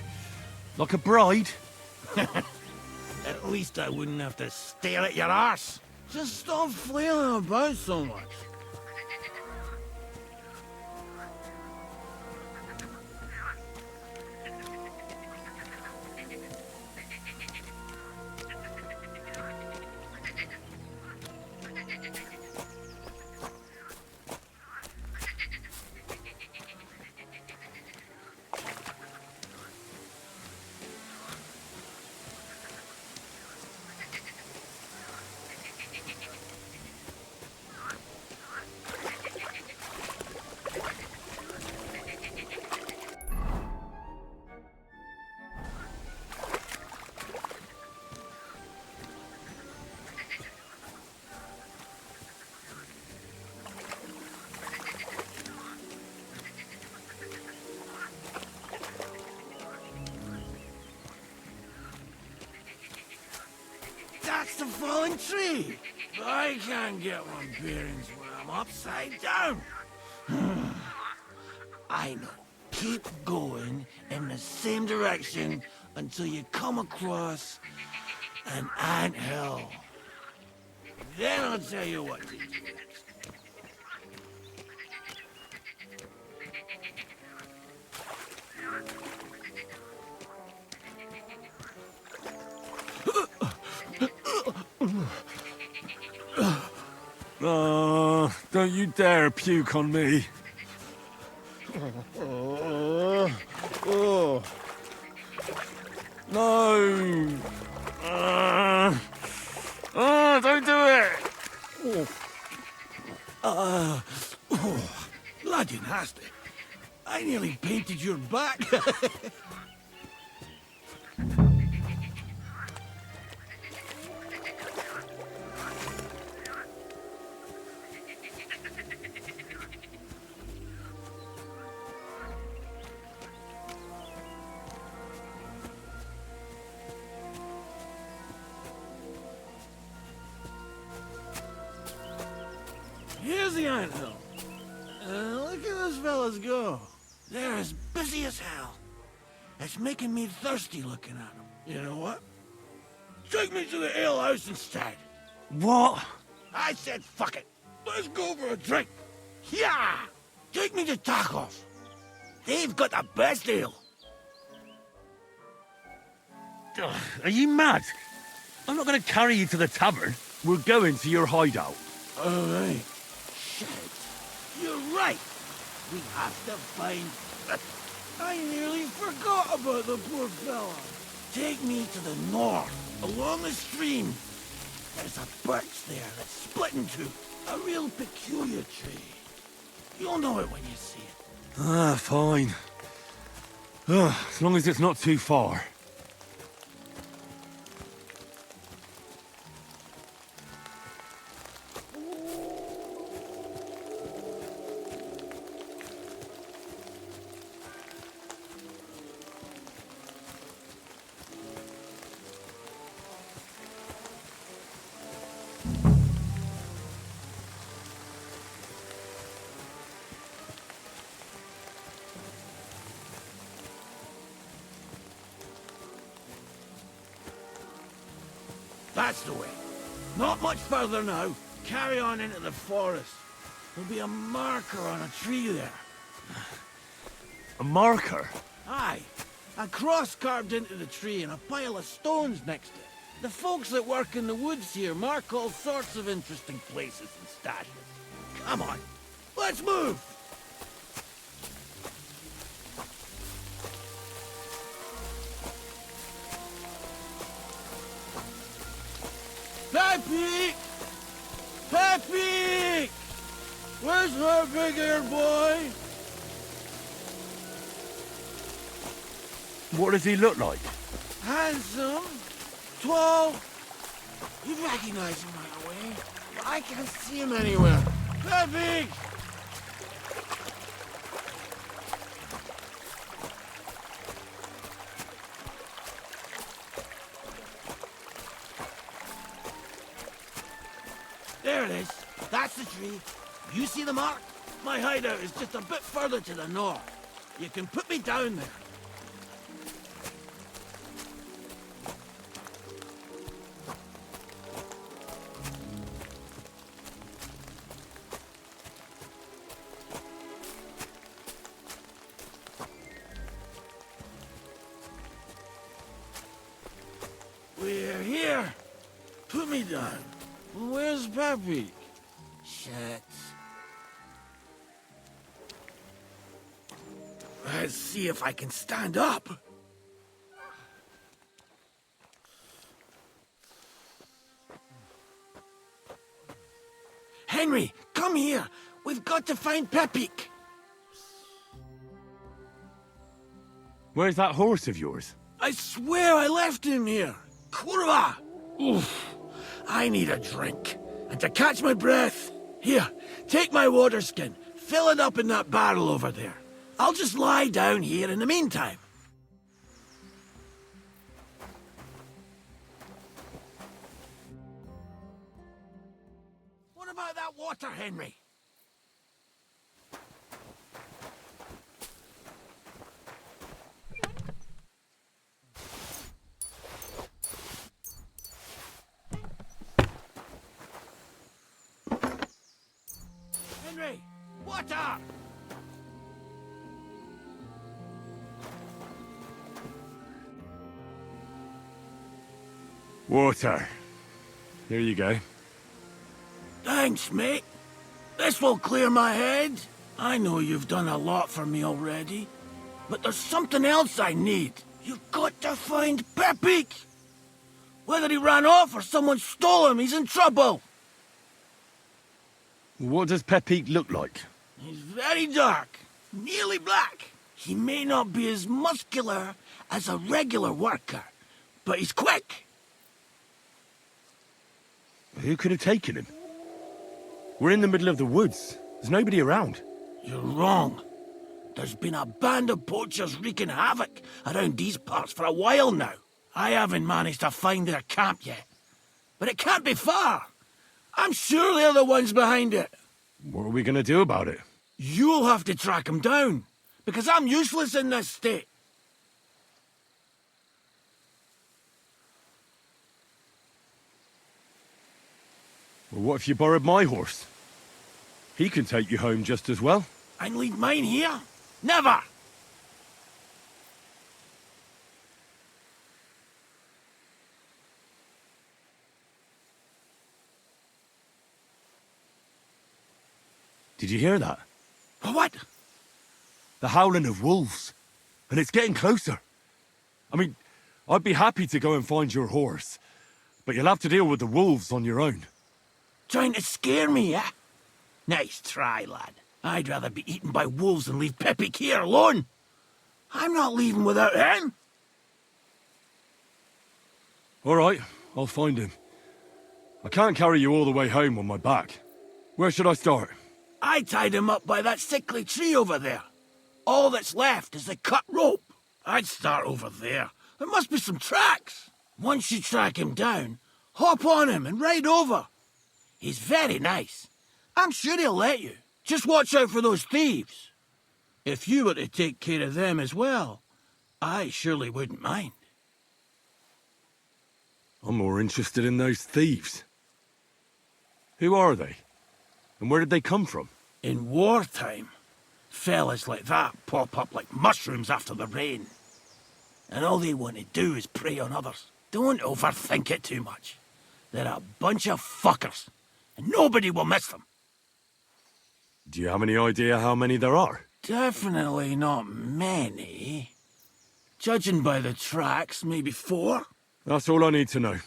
Like a bride? At least I wouldn't have to stare at your arse. Just stop flailing about so much. That's the fallen tree. I can't get my bearings when I'm upside down. I know. Keep going in the same direction until you come across an anthill. Then I'll tell you what to do next. Oh, don't you dare puke on me. Oh. No. Oh, don't do it. Bloody nasty. I nearly painted your back. Here's the anthill. Look at those fellas go. They're as busy as hell. It's making me thirsty looking at them. You know what? Take me to the ale house instead. What? I said fuck it. Let's go for a drink. Yeah! Take me to Tacos. They've got the best ale. Ugh, are you mad? I'm not going to carry you to the tavern. We're going to your hideout. All right. Shit. You're right. We have to find... I nearly forgot about the poor fella. Take me to the north, along the stream. There's a birch there that's split in two. A real peculiar tree. You'll know it when you see it. Ah, fine. As long as it's not too far. That's the way. Not much further now. Carry on into the forest. There'll be a marker on a tree there. A marker? Aye. A cross carved into the tree and a pile of stones next to it. The folks that work in the woods here mark all sorts of interesting places and stashes. Come on, let's move! Peppy! Peppy! Where's her big hair boy? What does he look like? Handsome, tall. You'd recognize him right away. But I can't see him anywhere. Peppy! There it is. That's the tree. You see the mark? My hideout is just a bit further to the north. You can put me down there. We're here. Put me down. Where's Peppy? Shit. Let's see if I can stand up. Henry, come here. We've got to find Peppy. Where's that horse of yours? I swear I left him here. Kurwa! Oof. I need a drink. And to catch my breath, here, take my water skin. Fill it up in that barrel over there. I'll just lie down here in the meantime. What about that water, Henry? Henry, water! Water. Here you go. Thanks, mate. This will clear my head. I know you've done a lot for me already, but there's something else I need. You've got to find Peppy. Whether he ran off or someone stole him, he's in trouble. What does Pepique look like? He's very dark, nearly black. He may not be as muscular as a regular worker, but he's quick. Who could have taken him? We're in the middle of the woods. There's nobody around. You're wrong. There's been a band of poachers wreaking havoc around these parts for a while now. I haven't managed to find their camp yet. But it can't be far. I'm sure they're the ones behind it. What are we gonna do about it? You'll have to track them down, because I'm useless in this state. Well, what if you borrowed my horse? He can take you home just as well. I'd leave mine here? Never! Did you hear that? What? The howling of wolves. And it's getting closer. I mean, I'd be happy to go and find your horse, but you'll have to deal with the wolves on your own. Trying to scare me, eh? Nice try, lad. I'd rather be eaten by wolves than leave Peppy here alone. I'm not leaving without him. All right, I'll find him. I can't carry you all the way home on my back. Where should I start? I tied him up by that sickly tree over there. All that's left is the cut rope. I'd start over there. There must be some tracks. Once you track him down, hop on him and ride over. He's very nice. I'm sure he'll let you. Just watch out for those thieves. If you were to take care of them as well, I surely wouldn't mind. I'm more interested in those thieves. Who are they? And where did they come from? In wartime, fellas like that pop up like mushrooms after the rain. And all they want to do is prey on others. Don't overthink it too much. They're a bunch of fuckers, and nobody will miss them. Do you have any idea how many there are? Definitely not many. Judging by the tracks, maybe 4? That's all I need to know.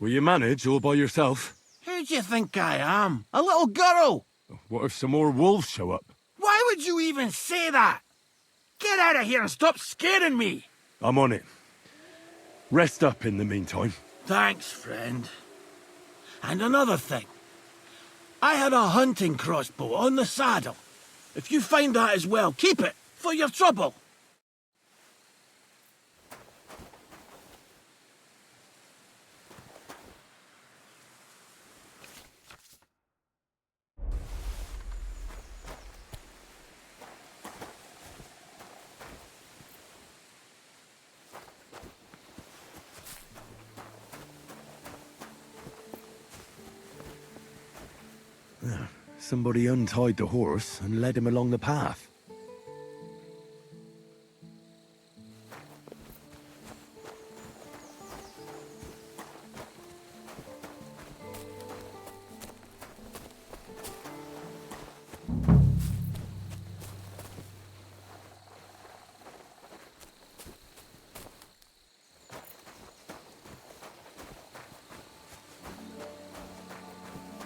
Will you manage all by yourself? Who do you think I am? A little girl? What if some more wolves show up? Why would you even say that? Get out of here and stop scaring me! I'm on it. Rest up in the meantime. Thanks, friend. And another thing. I had a hunting crossbow on the saddle. If you find that as well, keep it, for your trouble. Somebody untied the horse and led him along the path.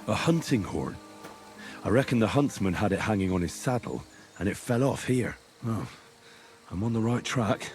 A hunting horn. I reckon the huntsman had it hanging on his saddle, and it fell off here. Oh, I'm on the right track.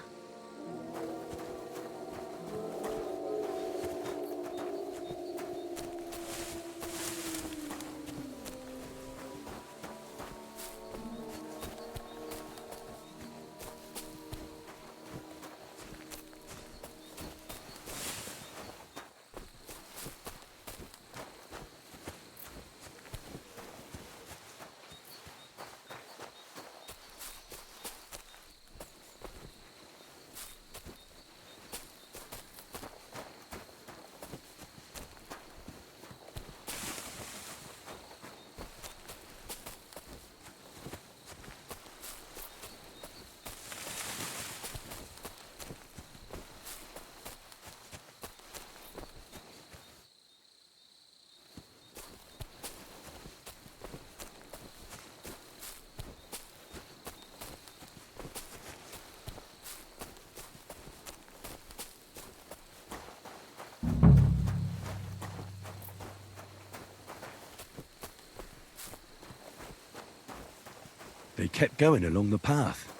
They kept going along the path.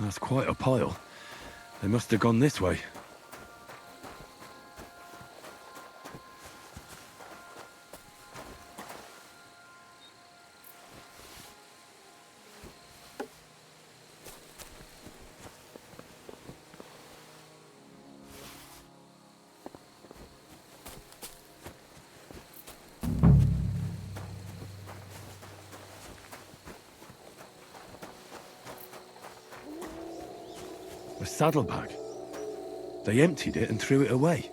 That's quite a pile. They must have gone this way. A saddlebag. They emptied it and threw it away.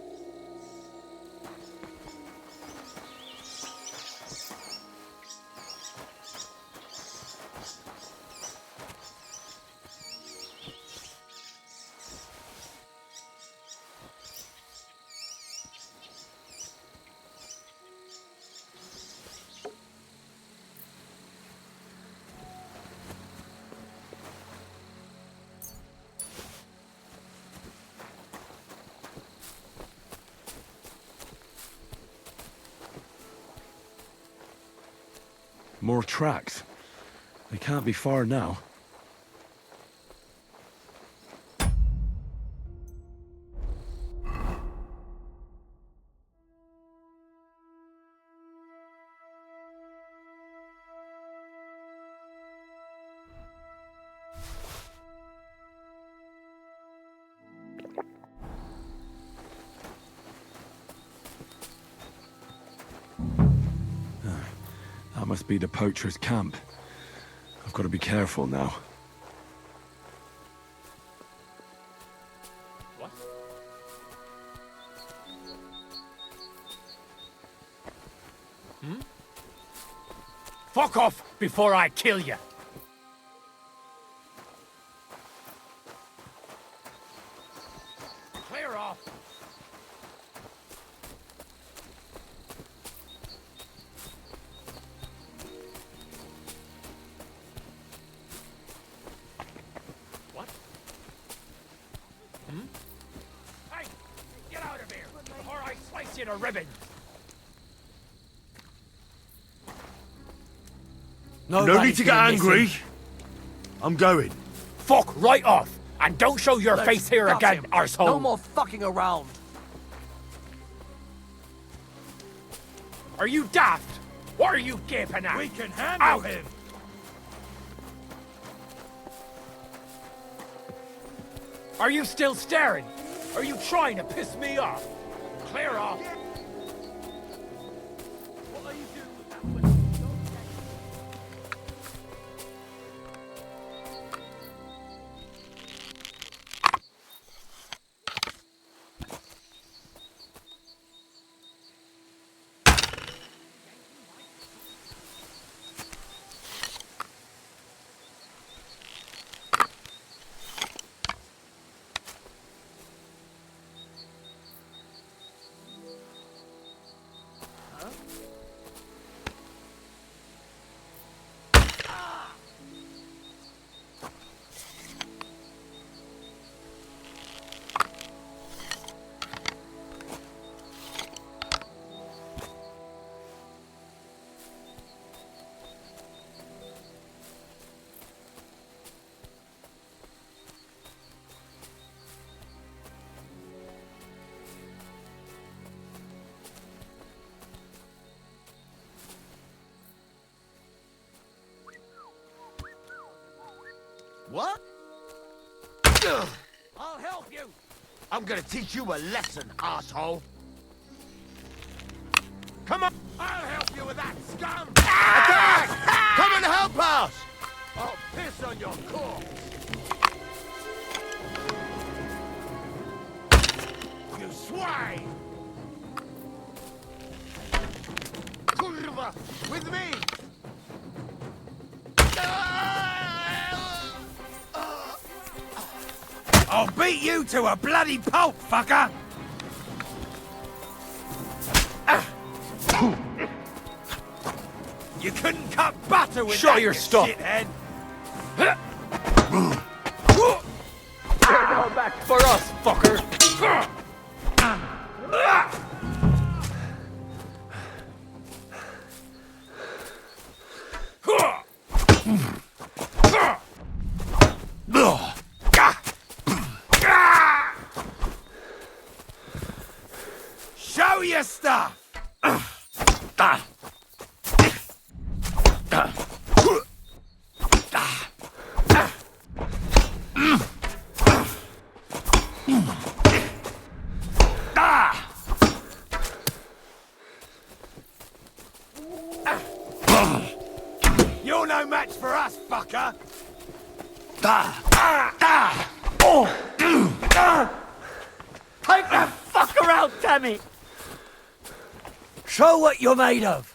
more tracks. They can't be far now. That must be the poacher's camp. I've got to be careful now. What? Fuck off before I kill you! Clear off! What? Hey! Get out of here before I slice you to ribbons! No need to get angry. I'm going. Fuck right off! And don't show your face here again, arsehole! No more fucking around. Are you daft? What are you gaping at? We can handle him. Are you still staring? Are you trying to piss me off? Clear off! What are you doing with that weapon? What? I'll help you. I'm gonna teach you a lesson, asshole. Come on! I'll help you with that, scum! Attack! Come and help us! I'll piss on your corpse! You swine! Kurva! With me! I'll beat you to a bloody pulp, fucker! You couldn't cut butter with Show that, your you stuff. shithead! You're going back for us, fucker! Show your stuff! You're no match for us, fucker! Take that fucker out, damn it! Show what you're made of.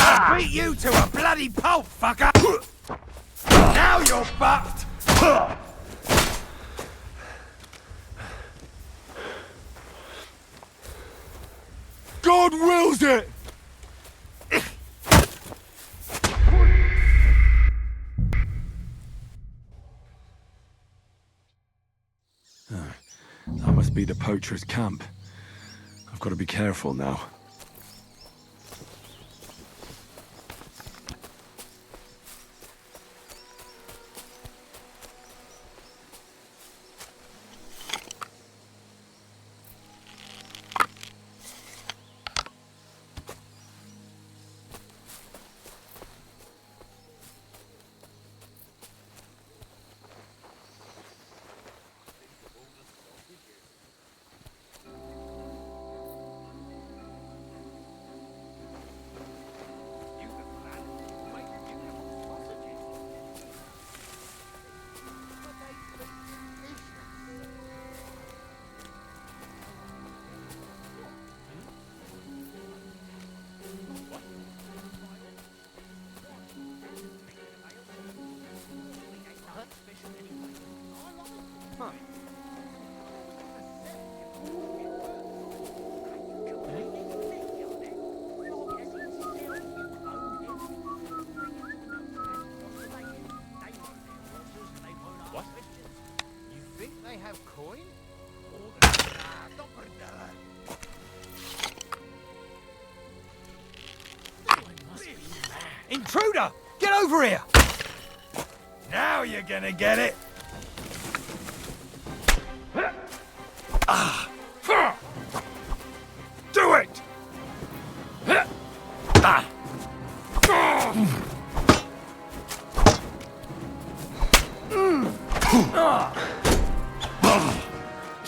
I'll beat you to a bloody pulp, fucker! Now you're fucked! God wills it! That must be the poacher's camp. I've got to be careful now. Intruder! Get over here! Now you're gonna get it! Do it!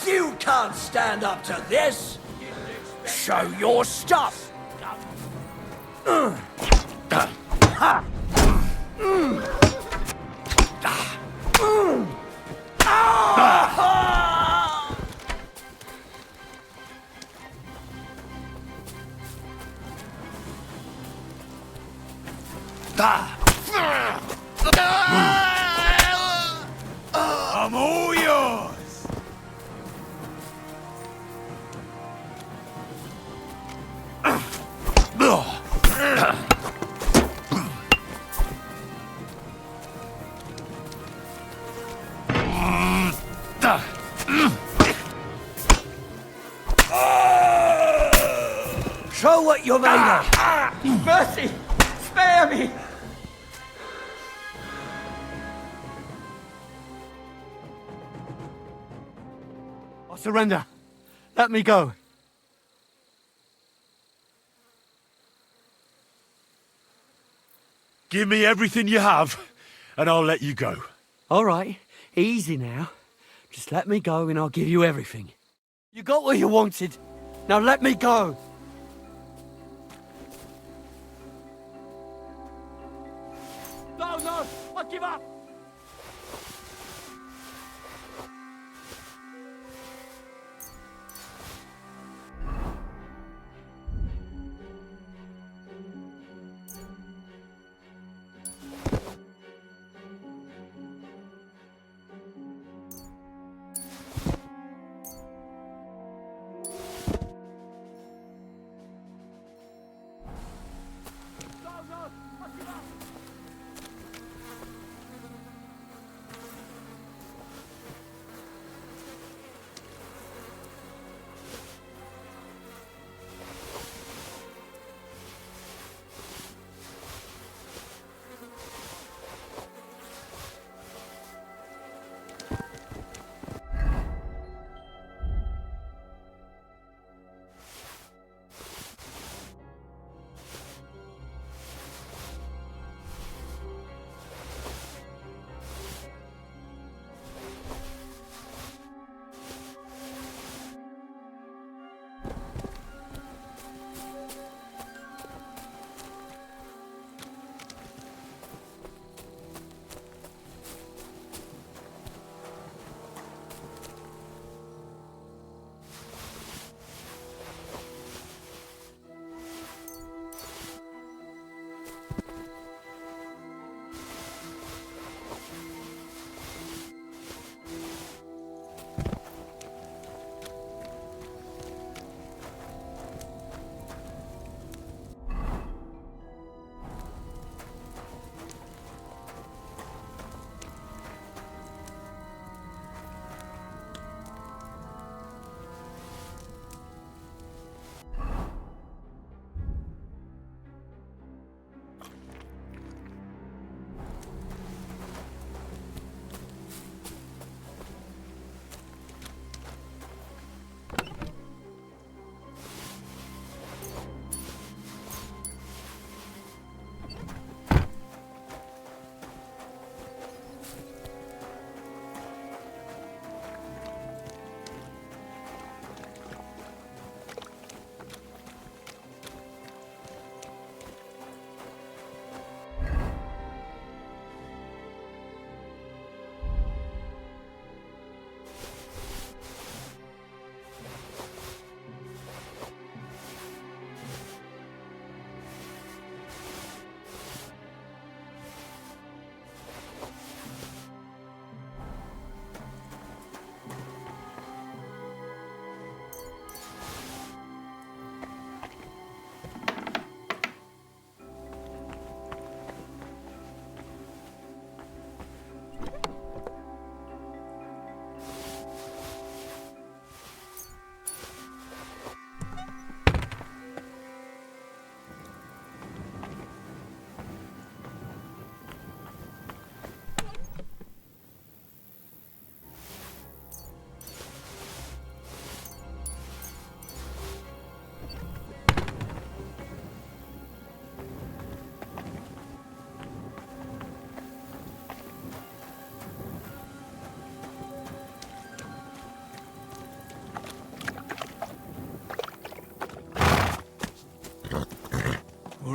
You can't stand up to this! Show your stuff! I'm all yours! Show what you're made of! Mercy! Spare me! I surrender. Let me go. Give me everything you have, and I'll let you go. All right, easy now. Just let me go and I'll give you everything. You got what you wanted. Now let me go. No, I give up.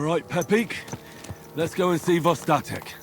right, Pepik. Let's go and see Vostatek.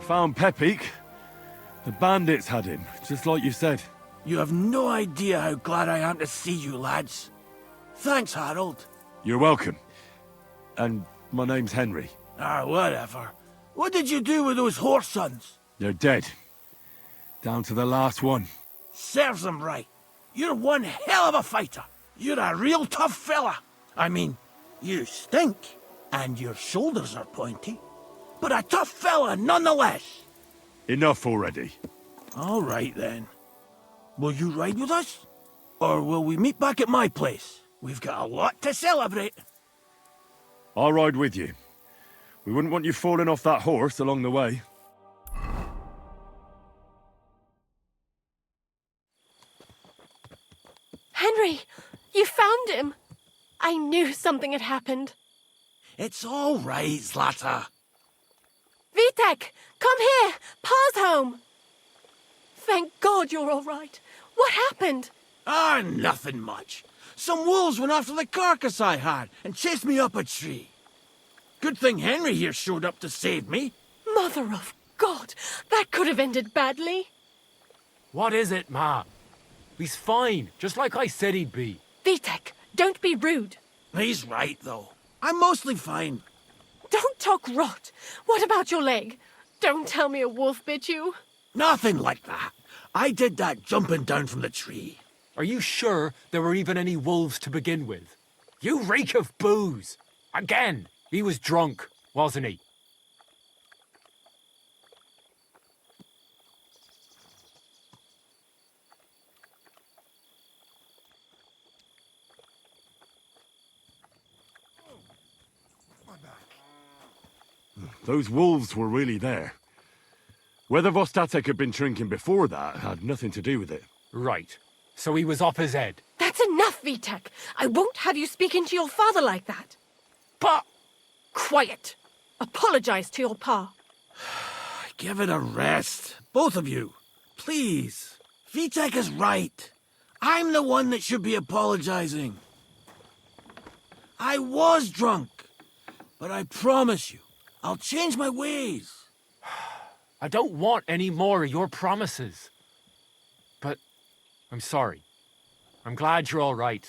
Found Pepik. The bandits had him, just like you said. You have no idea how glad I am to see you, lads. Thanks, Harold. You're welcome. And my name's Henry. Whatever. What did you do with those horse sons? They're dead. Down to the last one. Serves them right. You're one hell of a fighter. You're a real tough fella. I mean, you stink, and your shoulders are pointy. But a tough fella nonetheless. Enough already. All right, then. Will you ride with us? Or will we meet back at my place? We've got a lot to celebrate. I'll ride with you. We wouldn't want you falling off that horse along the way. Henry, you found him. I knew something had happened. It's all right, Zlata. Vitek, come here. Pa's home. Thank God you're all right. What happened? Nothing much. Some wolves went after the carcass I had and chased me up a tree. Good thing Henry here showed up to save me. Mother of God, that could have ended badly. What is it, Ma? He's fine, just like I said he'd be. Vitek, don't be rude. He's right, though. I'm mostly fine. Don't talk rot. What about your leg? Don't tell me a wolf bit you. Nothing like that. I did that jumping down from the tree. Are you sure there were even any wolves to begin with? You reek of booze. Again, he was drunk, wasn't he? Those wolves were really there. Whether Vostatek had been drinking before that had nothing to do with it. Right. So he was off his head. That's enough, Vitek. I won't have you speaking to your father like that. Pa! Quiet. Apologize to your pa. Give it a rest. Both of you. Please. Vitek is right. I'm the one that should be apologizing. I was drunk. But I promise you, I'll change my ways. I don't want any more of your promises. But I'm sorry. I'm glad you're all right.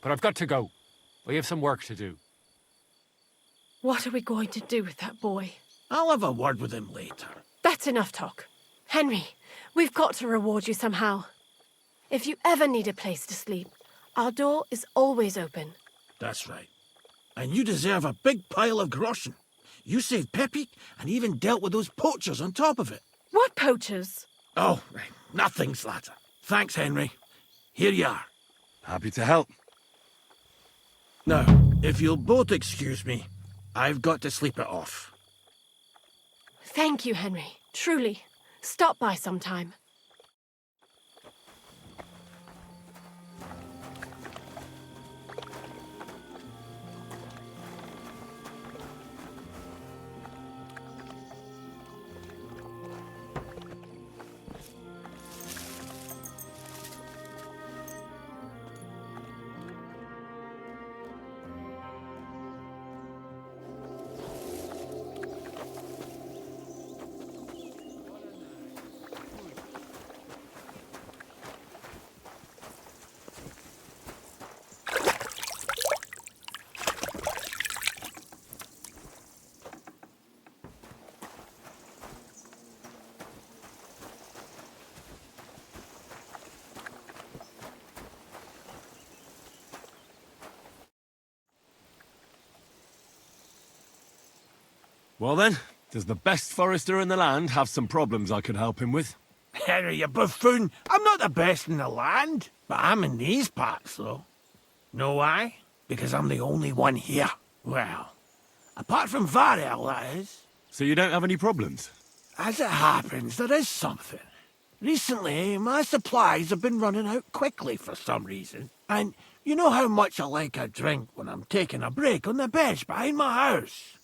But I've got to go. We have some work to do. What are we going to do with that boy? I'll have a word with him later. That's enough talk. Henry, we've got to reward you somehow. If you ever need a place to sleep, our door is always open. That's right. And you deserve a big pile of groschen. You saved Pepik and even dealt with those poachers on top of it. What poachers? Oh, nothing, Slatter. Thanks, Henry. Here you are. Happy to help. Now, if you'll both excuse me, I've got to sleep it off. Thank you, Henry. Truly. Stop by sometime. Well then, does the best forester in the land have some problems I could help him with? Henry, you buffoon. I'm not the best in the land, but I'm in these parts, though. Know why? Because I'm the only one here. Well, apart from Varel, that is. So you don't have any problems? As it happens, there is something. Recently, my supplies have been running out quickly for some reason. And you know how much I like a drink when I'm taking a break on the bench behind my house.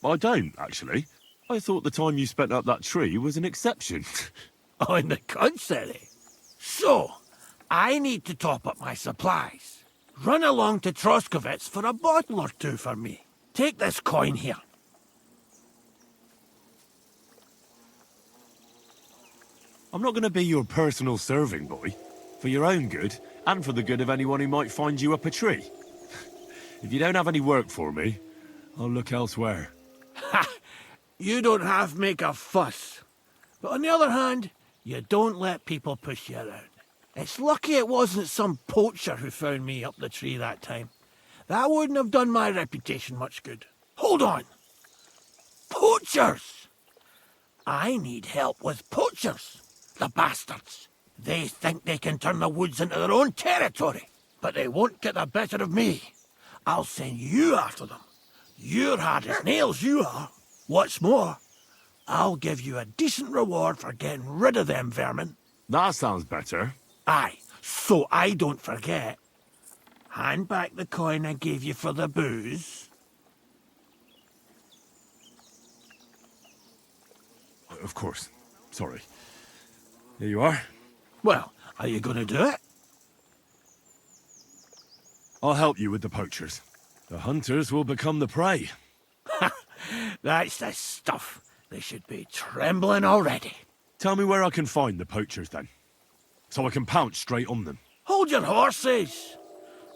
I don't, actually. I thought the time you spent up that tree was an exception. On the contrary. So, I need to top up my supplies. Run along to Troskovitz for a bottle or two for me. Take this coin here. I'm not going to be your personal serving boy. For your own good, and for the good of anyone who might find you up a tree. If you don't have any work for me, I'll look elsewhere. Ha! You don't half make a fuss. But on the other hand, you don't let people push you around. It's lucky it wasn't some poacher who found me up the tree that time. That wouldn't have done my reputation much good. Hold on! Poachers! I need help with poachers. The bastards. They think they can turn the woods into their own territory, but they won't get the better of me. I'll send you after them. You're hard as nails, you are. What's more, I'll give you a decent reward for getting rid of them vermin. That sounds better. Aye, so I don't forget. Hand back the coin I gave you for the booze. Of course. Sorry. Here you are. Well, are you going to do it? I'll help you with the poachers. The hunters will become the prey. That's the stuff. They should be trembling already. Tell me where I can find the poachers, then. So I can pounce straight on them. Hold your horses.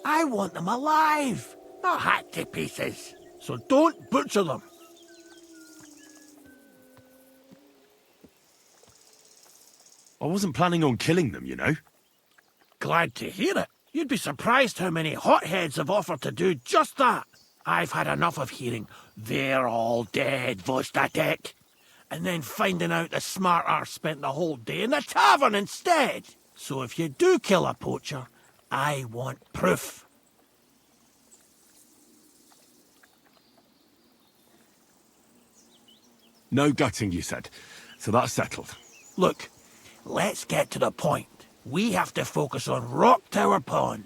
I want them alive, not hacked to pieces. So don't butcher them. I wasn't planning on killing them, you know. Glad to hear it. You'd be surprised how many hotheads have offered to do just that. I've had enough of hearing, "They're all dead, Vostatek," and then finding out the smart arse spent the whole day in the tavern instead. So if you do kill a poacher, I want proof. No gutting, you said. So that's settled. Look, let's get to the point. We have to focus on Rock Tower Pond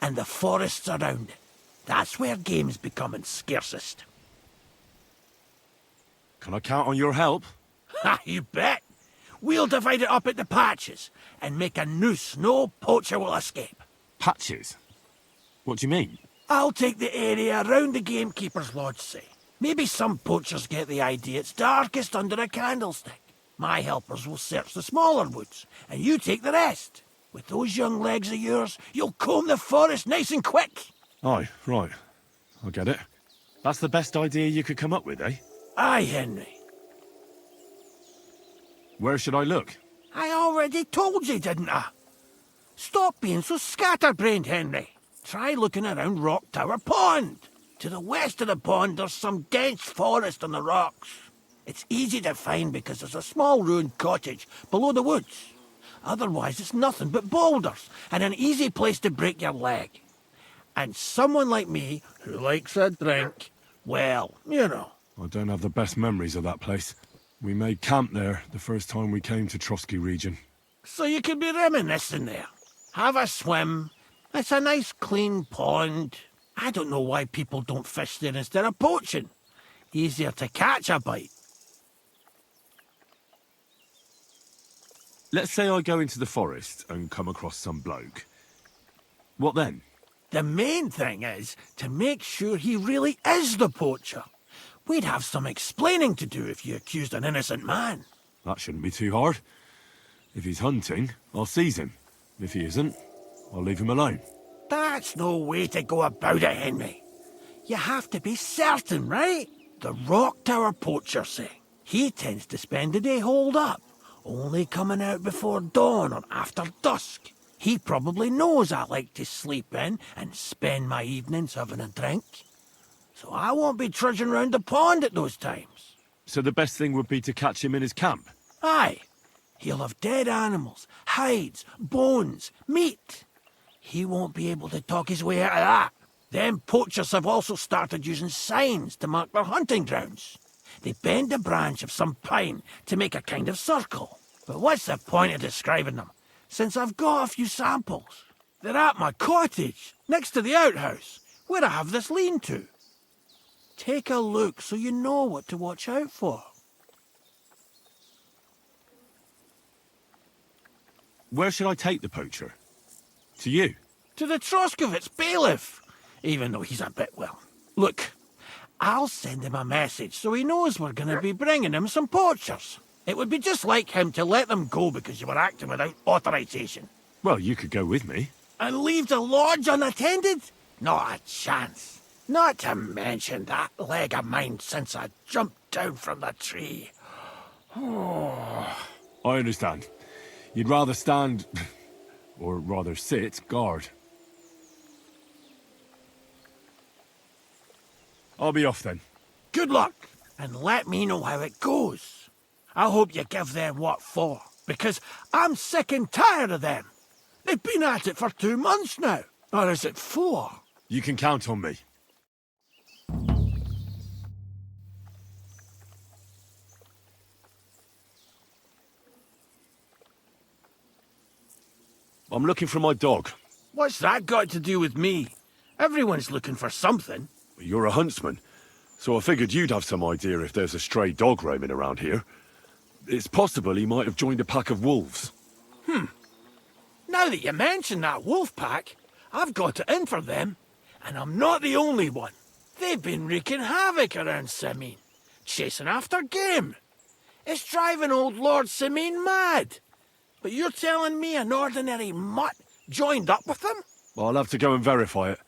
and the forests around it. That's where game's becoming scarcest. Can I count on your help? Ha, you bet. We'll divide it up into patches and make a noose no poacher will escape. Patches? What do you mean? I'll take the area around the gamekeeper's lodge, say. Maybe some poachers get the idea it's darkest under a candlestick. My helpers will search the smaller woods, and you take the rest. With those young legs of yours, you'll comb the forest nice and quick. Aye, right. I get it. That's the best idea you could come up with, eh? Aye, Henry. Where should I look? I already told you, didn't I? Stop being so scatterbrained, Henry. Try looking around Rock Tower Pond. To the west of the pond, there's some dense forest on the rocks. It's easy to find because there's a small ruined cottage below the woods. Otherwise, it's nothing but boulders and an easy place to break your leg. And someone like me, who likes a drink, well, you know. I don't have the best memories of that place. We made camp there the first time we came to Trotsky region. So you can be reminiscing there. Have a swim. It's a nice clean pond. I don't know why people don't fish there instead of poaching. Easier to catch a bite. Let's say I go into the forest and come across some bloke. What then? The main thing is to make sure he really is the poacher. We'd have some explaining to do if you accused an innocent man. That shouldn't be too hard. If he's hunting, I'll seize him. If he isn't, I'll leave him alone. That's no way to go about it, Henry. You have to be certain, right? The Rock Tower poacher, say. He tends to spend the day holed up, only coming out before dawn or after dusk. He probably knows I like to sleep in and spend my evenings having a drink. so I won't be trudging round the pond at those times. So the best thing would be to catch him in his camp? Aye. He'll have dead animals, hides, bones, meat. He won't be able to talk his way out of that. Them poachers have also started using signs to mark their hunting grounds. They bend a branch of some pine to make a kind of circle. But what's the point of describing them, since I've got a few samples? They're at my cottage, next to the outhouse, where I have this lean-to. Take a look so you know what to watch out for. Where should I take the poacher? To you? To the Troskovitz bailiff, even though he's a bit, well... Look, I'll send him a message so he knows we're going to be bringing him some poachers. It would be just like him to let them go because you were acting without authorization. Well, you could go with me. And leave the lodge unattended? Not a chance. Not to mention that leg of mine since I jumped down from the tree. I understand. You'd rather stand, or rather sit, guard. I'll be off then. Good luck, and let me know how it goes. I hope you give them what for, because I'm sick and tired of them. They've been at it for 2 months now, or is it 4? You can count on me. I'm looking for my dog. What's that got to do with me? Everyone's looking for something. You're a huntsman, so I figured you'd have some idea if there's a stray dog roaming around here. It's possible he might have joined a pack of wolves. Now that you mention that wolf pack, I've got it in for them. And I'm not the only one. They've been wreaking havoc around Simene, chasing after game. It's driving old Lord Simene mad. But you're telling me an ordinary mutt joined up with them? I'll have to go and verify it.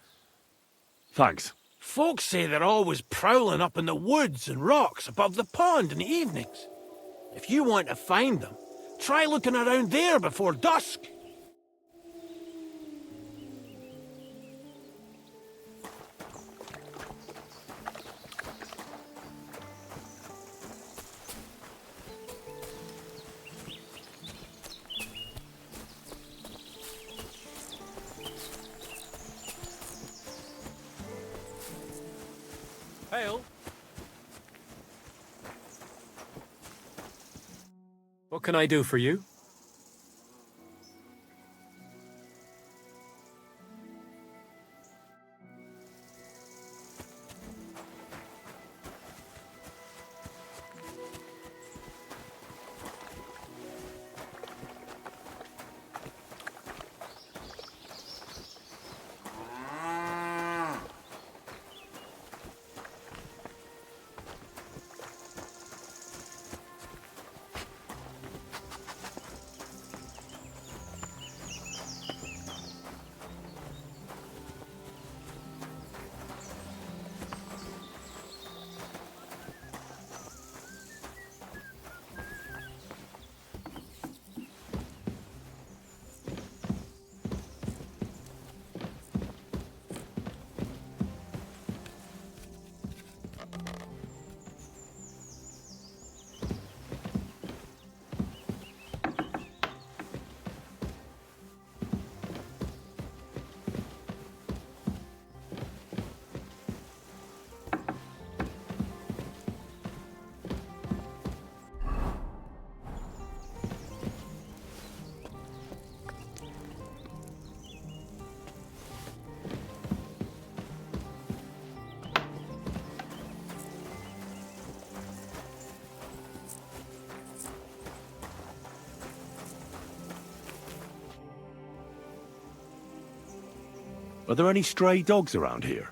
Thanks. Folks say they're always prowling up in the woods and rocks above the pond in the evenings. If you want to find them, try looking around there before dusk. Hail. What can I do for you? Are there any stray dogs around here?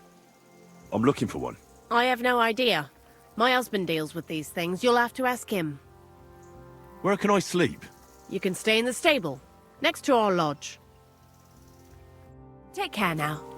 I'm looking for one. I have no idea. My husband deals with these things. You'll have to ask him. Where can I sleep? You can stay in the stable, next to our lodge. Take care now.